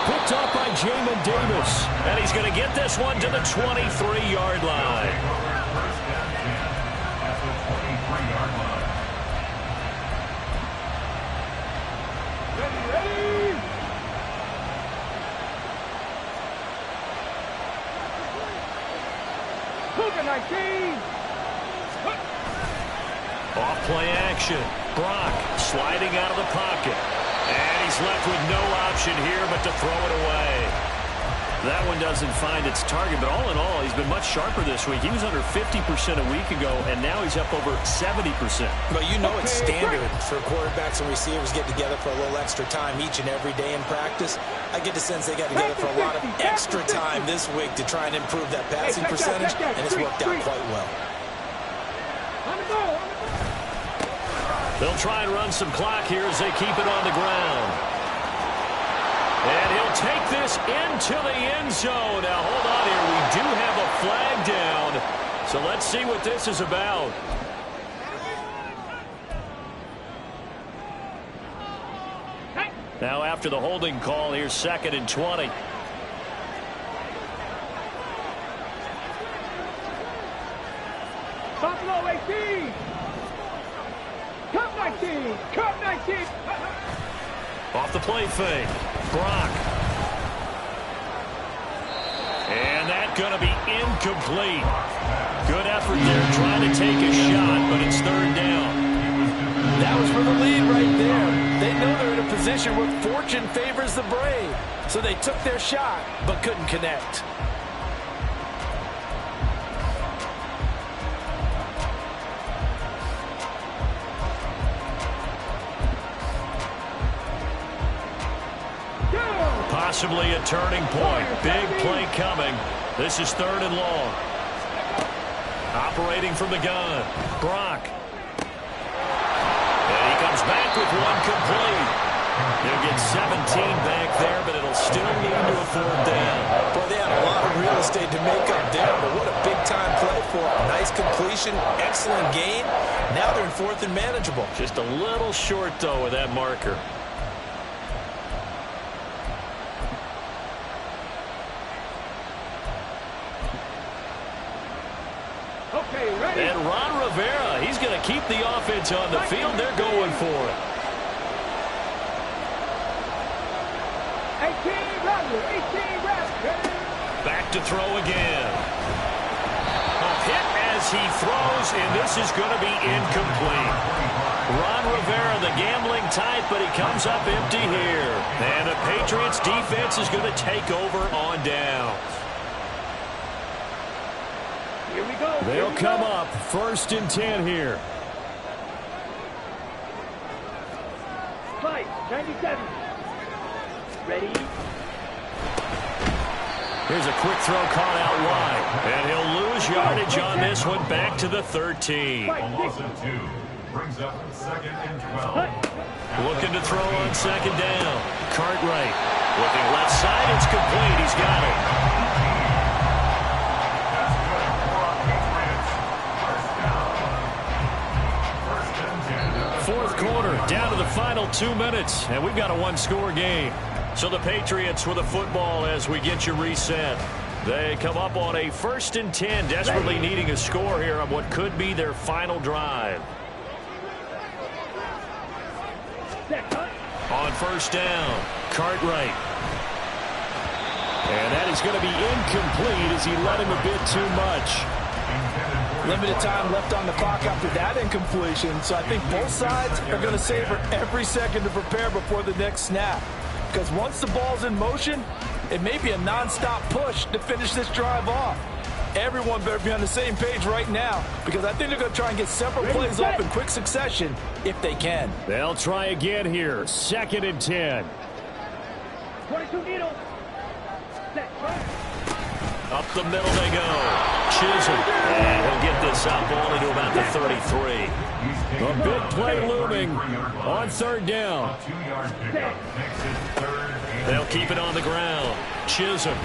Picked up by Jamin Davis. And he's going to get this one to the 23-yard line. Ready? Cougar 19. Off play action. Brock sliding out of the pocket. And he's left with no option here but to throw it away. That one doesn't find its target, but all in all, he's been much sharper this week. He was under 50% a week ago, and now he's up over 70%. But you know it's standard for quarterbacks and receivers get together for a little extra time each and every day in practice. I get the sense they got together for a lot of extra time this week to try and improve that passing percentage, and it's worked out quite well. On the ball. They'll try and run some clock here as they keep it on the ground. And he'll take this into the end zone. Now, hold on here. We do have a flag down. So let's see what this is about. Now, after the holding call, here's 2nd and 20. Buffalo 18. Cup 19. Cup 19. Off the play fake. Brock. And that's going to be incomplete. Good effort there trying to take a shot, but it's 3rd down. That was for the lead right there. They know they're in a position where fortune favors the brave. So they took their shot, but couldn't connect. Possibly a turning point. Big play coming. This is 3rd and long. Operating from the gun. Brock. And he comes back with one complete. He'll get 17 back there, but it'll still lead to a 4th down. Well, they had a lot of real estate to make up there, but what a big-time play for them. Nice completion, excellent gain. Now they're in 4th and manageable. Just a little short, though, with that marker. Okay, ready? And Ron Rivera, he's going to keep the offense on the field. They're going for it. 18 reps. Back to throw again. A hit as he throws, and this is going to be incomplete. Ron Rivera, the gambling type, but he comes up empty here. And the Patriots defense is going to take over on downs. Here we go. They'll come up 1st and 10 here. Fight, 97. Ready? Here's a quick throw caught out wide. And he'll lose yardage on this one back to the 13. Loss of 2 brings up 2nd and 12. Looking to throw on 2nd down. Cartwright looking left side. It's complete. He's got it. 2 minutes, and we've got a one-score game. So the Patriots with the football as we get you reset. They come up on a 1st and 10, desperately needing a score here on what could be their final drive. On 1st down, Cartwright. And that is going to be incomplete as he let him a bit too much. Limited time left on the clock after that incompletion, so I think both sides are going to savor every second to prepare before the next snap. Because once the ball's in motion, it may be a non-stop push to finish this drive off. Everyone better be on the same page right now, because I think they're going to try and get several plays off in quick succession if they can. They'll try again here. 2nd and 10. 22 needles. Up the middle they go. Chisholm. And he'll get this up only to about the 33. A big play looming on 3rd down. They'll keep it on the ground. Chisholm.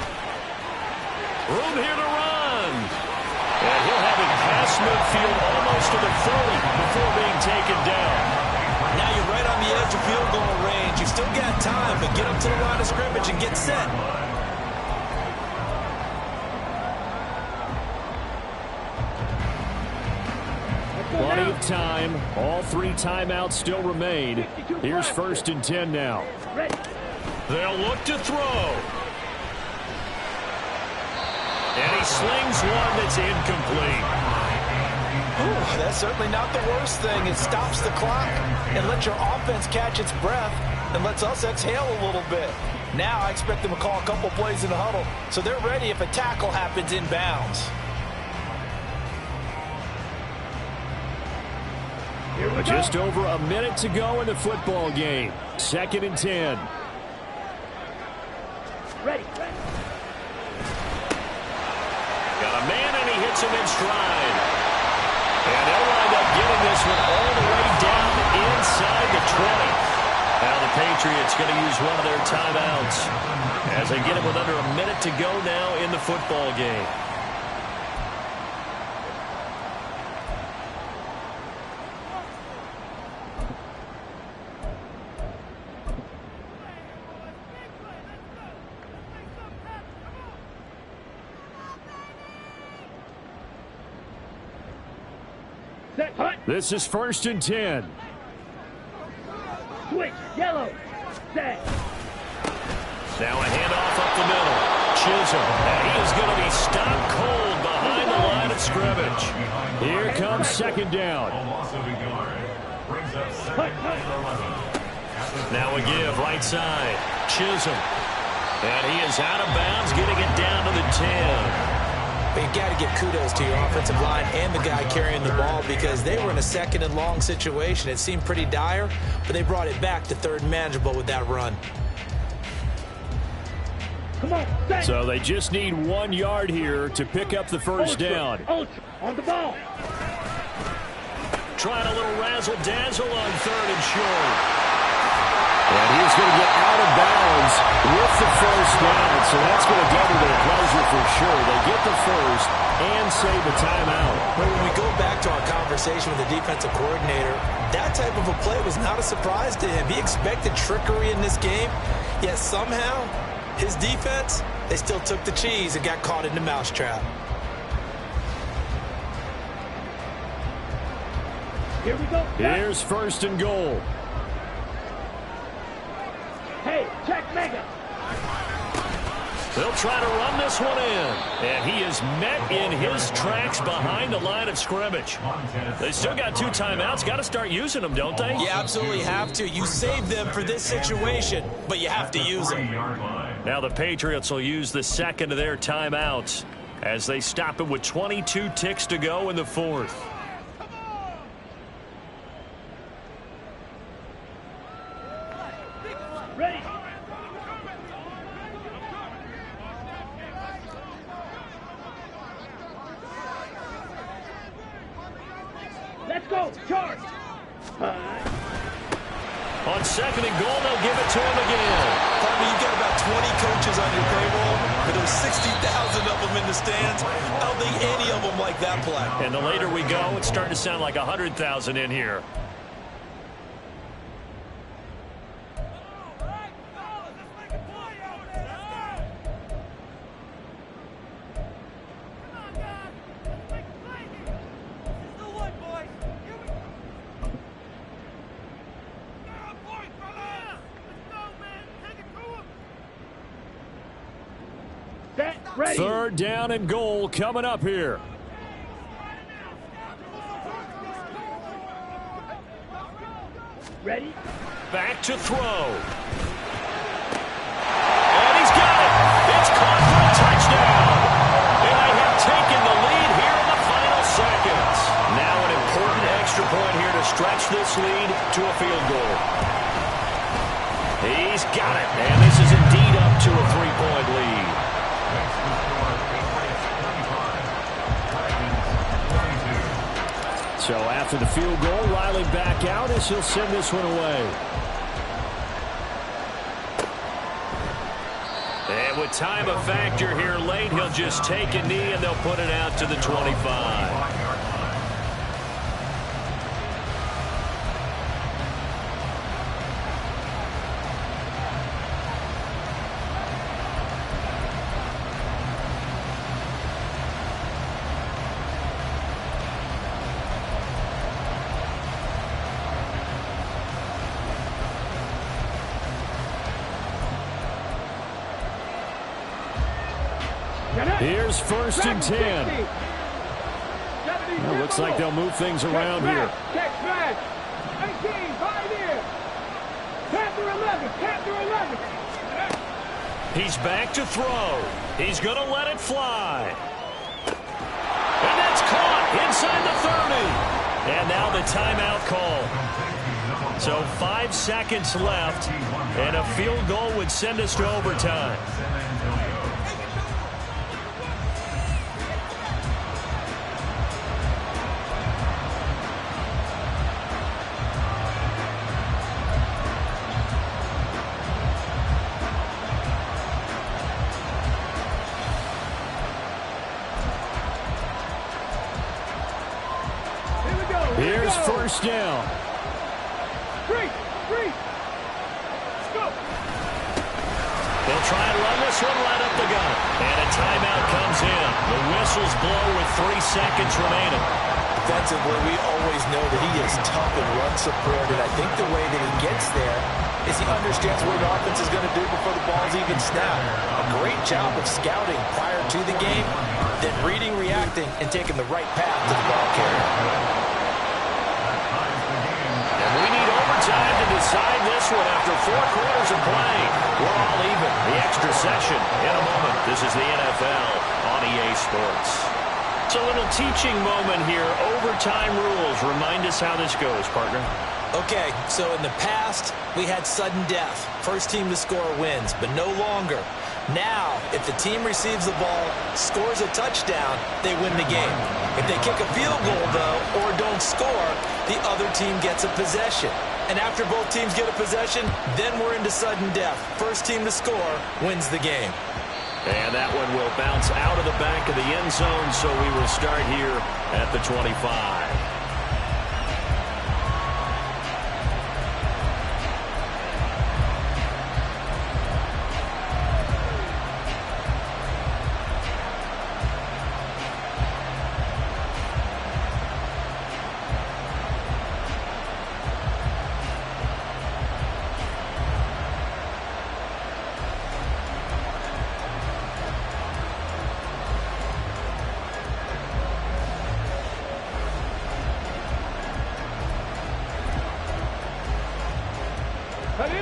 Room here to run. And he'll have it past midfield almost to the 30 before being taken down. Now you're right on the edge of field goal range. You've still got time, but get up to the line of scrimmage and get set. Plenty of time. All 3 timeouts still remain. Here's 1st and 10 now. They'll look to throw. And he slings one that's incomplete. Ooh, that's certainly not the worst thing. It stops the clock and lets your offense catch its breath and lets us exhale a little bit. Now I expect them to call a couple plays in the huddle so they're ready if a tackle happens inbounds. Just over a minute to go in the football game. 2nd and 10. Ready. Got a man, and he hits him in stride. And they'll wind up getting this one all the way down inside the 20. Now the Patriots going to use one of their timeouts as they get it with under a minute to go now in the football game. This is 1st and 10. Switch, yellow, set. Now a handoff up the middle. Chisholm, and he is going to be stopped cold behind the line of scrimmage. Here comes 2nd down. Now a give right side. Chisholm, and he is out of bounds, getting it down to the 10. But you got to give kudos to your offensive line and the guy carrying the ball because they were in a 2nd and long situation. It seemed pretty dire, but they brought it back to 3rd and manageable with that run. Come on, set. So they just need 1 yard here to pick up the 1st down. Ultra, on the ball. Trying a little razzle-dazzle on 3rd and short. And he's going to get out of bounds with the 1st down, so that's going to double their pleasure for sure. They get the 1st and save a timeout. Well, when we go back to our conversation with the defensive coordinator, that type of a play was not a surprise to him. He expected trickery in this game, yet somehow his defense, they still took the cheese and got caught in the mousetrap. Here we go. Here's 1st and goal. Hey, check Mega. They'll try to run this one in. And he is met in his tracks behind the line of scrimmage. They still got 2 timeouts. Got to start using them, don't they? You absolutely have to. You save them for this situation, but you have to use them. Now the Patriots will use the 2nd of their timeouts as they stop it with 22 ticks to go in the 4th. Ready. Let's go. Charge. On 2nd and goal, they'll give it to him again. Probably you got about 20 coaches on your payroll, but there's 60,000 of them in the stands. I don't think any of them like that play. And the later we go, it's starting to sound like 100,000 in here. Set, ready. Third down and goal coming up here. Ready. Back to throw. And he's got it. It's caught for a touchdown. And they have taken the lead here in the final seconds. Now an important extra point here to stretch this lead to a field goal. He's got it. And this is indeed up to a 3-point lead. So after the field goal, Riley back out as he'll send this one away. And with time a factor here late, he'll just take a knee and they'll put it out to the 25. Here's 1st and 10. Well, looks like they'll move things around here. Check back. 18, 5 here. Panther 11, Panther 11. He's back to throw. He's going to let it fly. And that's caught inside the 30. And now the timeout call. So 5 seconds left, and a field goal would send us to overtime. Here's 1st down. 3. Go. They'll try and run this one right up the gut. And a timeout comes in. The whistles blow with 3 seconds remaining. Defensively, we always know that he is tough and run support, and I think the way that he gets there is he understands what the offense is going to do before the ball's even snapped. A great job of scouting prior to the game, then reading, reacting, and taking the right path to the ball carrier. Time to decide this one after 4 quarters of play. We're all even. The extra session in a moment. This is the NFL on EA Sports. It's a little teaching moment here. Overtime rules. Remind us how this goes, partner. Okay, so in the past, we had sudden death. First team to score wins, but no longer. Now, if the team receives the ball, scores a touchdown, they win the game. If they kick a field goal, though, or don't score, the other team gets a possession. And after both teams get a possession, then we're into sudden death. First team to score wins the game. And that one will bounce out of the back of the end zone, so we will start here at the 25.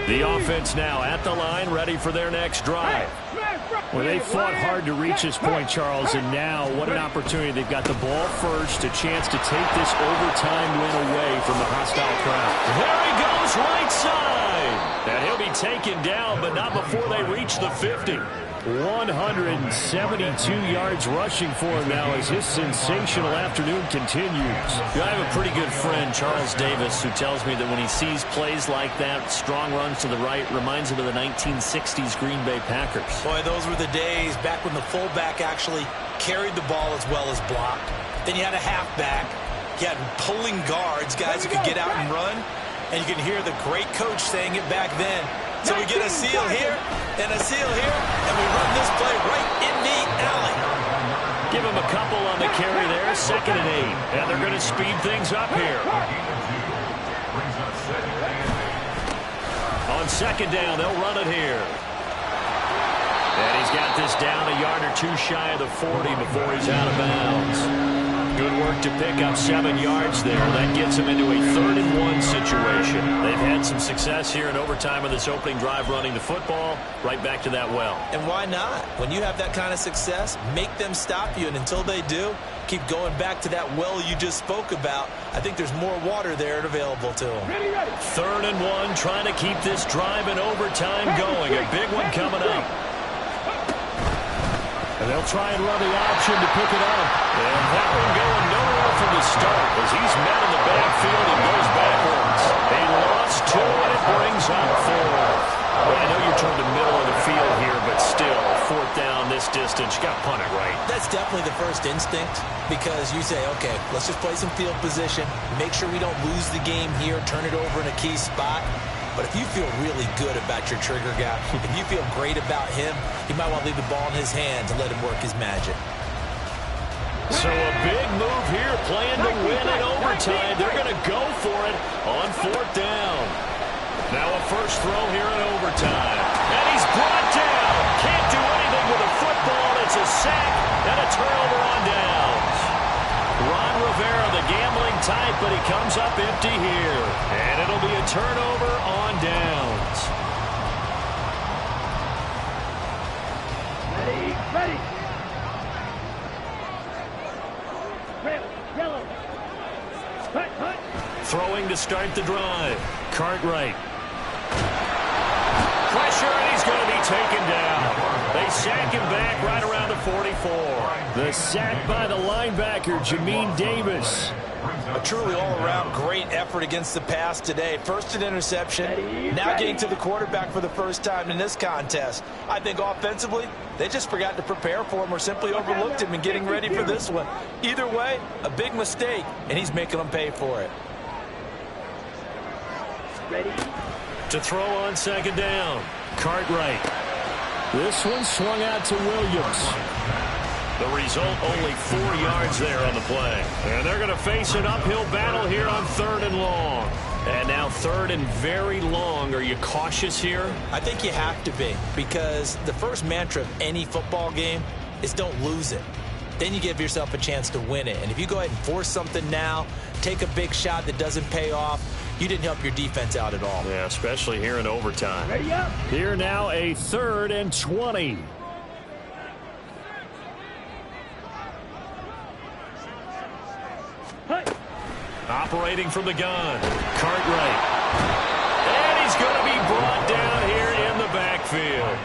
The offense now at the line, ready for their next drive. Well, they fought hard to reach this point, Charles, and now what an opportunity. They've got the ball first, a chance to take this overtime win away from the hostile crowd. There he goes, right side. And he'll be taken down, but not before they reach the 50. 172 yards rushing for him now as his sensational afternoon continues. I have a pretty good friend, Charles Davis, who tells me that when he sees plays like that, strong runs to the right, reminds him of the 1960s Green Bay Packers. Boy, those were the days back when the fullback actually carried the ball as well as blocked. Then you had a halfback. You had pulling guards, guys who could get out and run. And you can hear the great coach saying it back then. So we get a seal here and a seal here, and we run this play right in the alley. Give him a couple on the carry there, 2nd and 8. And they're going to speed things up here. On 2nd down, they'll run it here. And he's got this down a yard or two shy of the 40 before he's out of bounds. Good work to pick up 7 yards there. That gets him into a 3rd-and-1 situation. They've had some success here in overtime of this opening drive running the football. Right back to that well. And why not? When you have that kind of success, make them stop you. And until they do, keep going back to that well you just spoke about. I think there's more water there available to them. 3rd and 1, trying to keep this drive in overtime going. A big one coming up. And they'll try and run the option to pick it up. And that one going nowhere from the start as he's met in the backfield and goes backwards. A loss 2, and it brings up 4. Well, I know you're toward the middle of the field here, but still, 4th down this distance, you got to punt it right. That's definitely the first instinct because you say, okay, let's just play some field position, make sure we don't lose the game here, turn it over in a key spot. But if you feel really good about your trigger guy, if you feel great about him, you might want to leave the ball in his hands and let him work his magic. So a big move here, playing to win in overtime. They're going to go for it on 4th down. Now a first throw here in overtime. And he's brought down. Can't do anything with a football. It's a sack and a turnover on downs. Ron Rivera, the gambling type, but he comes up empty here. And it'll be a turnover on downs. Ready. Red, yellow. Hut. Throwing to start the drive. Cartwright. Pressure, and he's going to be taken down. They sack him back right around the 44. The sack by the linebacker, Jamin Davis. A truly all-around great effort against the pass today. First an interception, now getting to the quarterback for the first time in this contest. I think offensively, they just forgot to prepare for him or simply overlooked him in getting ready for this one. Either way, a big mistake, and he's making them pay for it. Ready. To throw on 2nd down. Cartwright. This one swung out to Williams. The result, only 4 yards there on the play. And they're going to face an uphill battle here on 3rd and long. And now 3rd and very long. Are you cautious here? I think you have to be because the first mantra of any football game is don't lose it. Then you give yourself a chance to win it. And if you go ahead and force something now, take a big shot that doesn't pay off, you didn't help your defense out at all. Yeah, especially here in overtime. Ready up. Here now a 3rd and 20. Hut. Operating from the gun. Cartwright. And he's going to be brought down here in the backfield.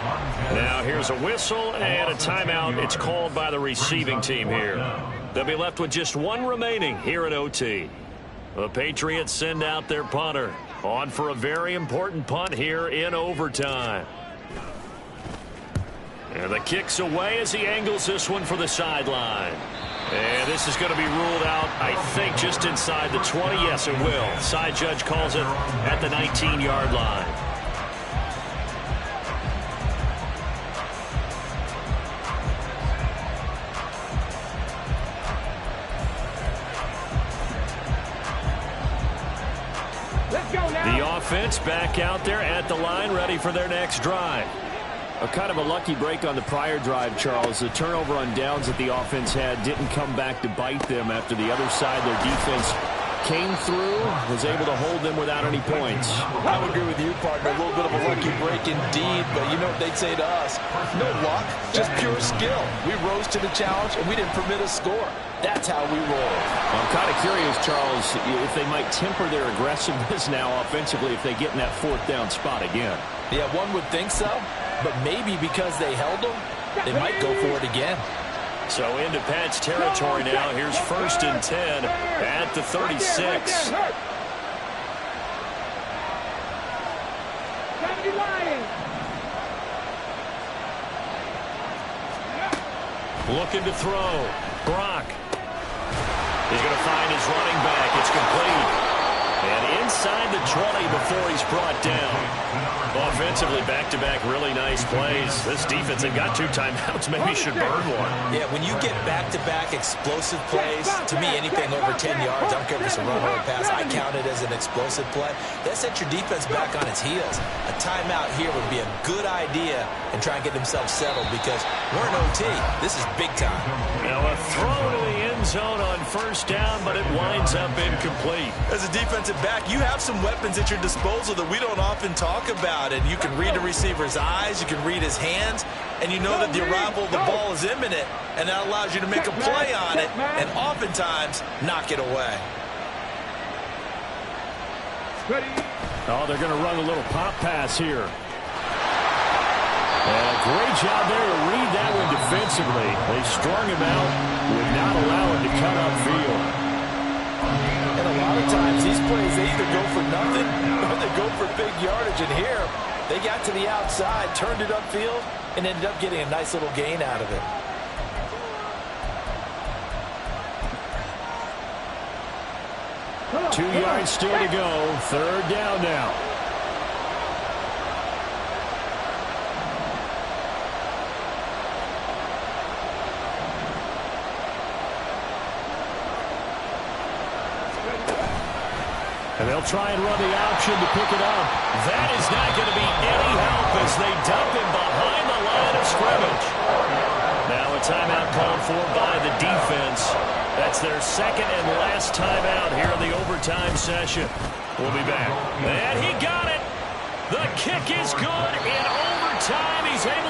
Now here's a whistle and a timeout. It's called by the receiving team here. They'll be left with just 1 remaining here at OT. The Patriots send out their punter. On for a very important punt here in overtime. And the kick's away as he angles this one for the sideline. And this is going to be ruled out, I think, just inside the 20. Yes, it will. Side judge calls it at the 19-yard line. The offense back out there at the line, ready for their next drive. A kind of a lucky break on the prior drive, Charles. The turnover on downs that the offense had didn't come back to bite them after the other side. Their defense came through, was able to hold them without any points. I would agree with you, partner. A little bit of a lucky break indeed, but you know what they'd say to us? No luck, just pure skill. We rose to the challenge, and we didn't permit a score. That's how we roll. I'm kind of curious, Charles, if they might temper their aggressiveness now offensively if they get in that 4th down spot again. Yeah, one would think so, but maybe because they held them, they might go for it again. So into Pat's territory now. Here's 1st and 10 at the 36. Looking to throw. Brock. He's going to find his running back. It's complete. And inside the 20 before he's brought down. Offensively, back-to-back really nice plays. This defense, they've got 2 timeouts, maybe should burn one. Yeah, when you get back-to-back explosive plays, to me, anything over 10 yards, I don't care if it's a run or a pass, I count it as an explosive play. That sets your defense back on its heels. A timeout here would be a good idea and try and get themselves settled because we're in OT. This is big time. Now a throw to the end zone on first down, but it winds up incomplete. As a defensive back, you have some weapons at your disposal that we don't often talk about. And you can read the receiver's eyes, you can read his hands, and you know that the arrival of the ball is imminent, and that allows you to make a play on it and oftentimes knock it away. Oh, they're going to run a little pop pass here. And a great job there to read that one defensively. They strung him out, would not allow him to cut upfield. And a lot of times these plays, they either go for nothing or they go for big yardage. And here, they got to the outside, turned it upfield, and ended up getting a nice little gain out of it. Two yards still to go. Third down now. And they'll try and run the option to pick it up. That is not going to be any help as they dump him behind the line of scrimmage. Now a timeout called for by the defense. That's their second and last timeout here in the overtime session. We'll be back. And he got it. The kick is good in overtime. He's able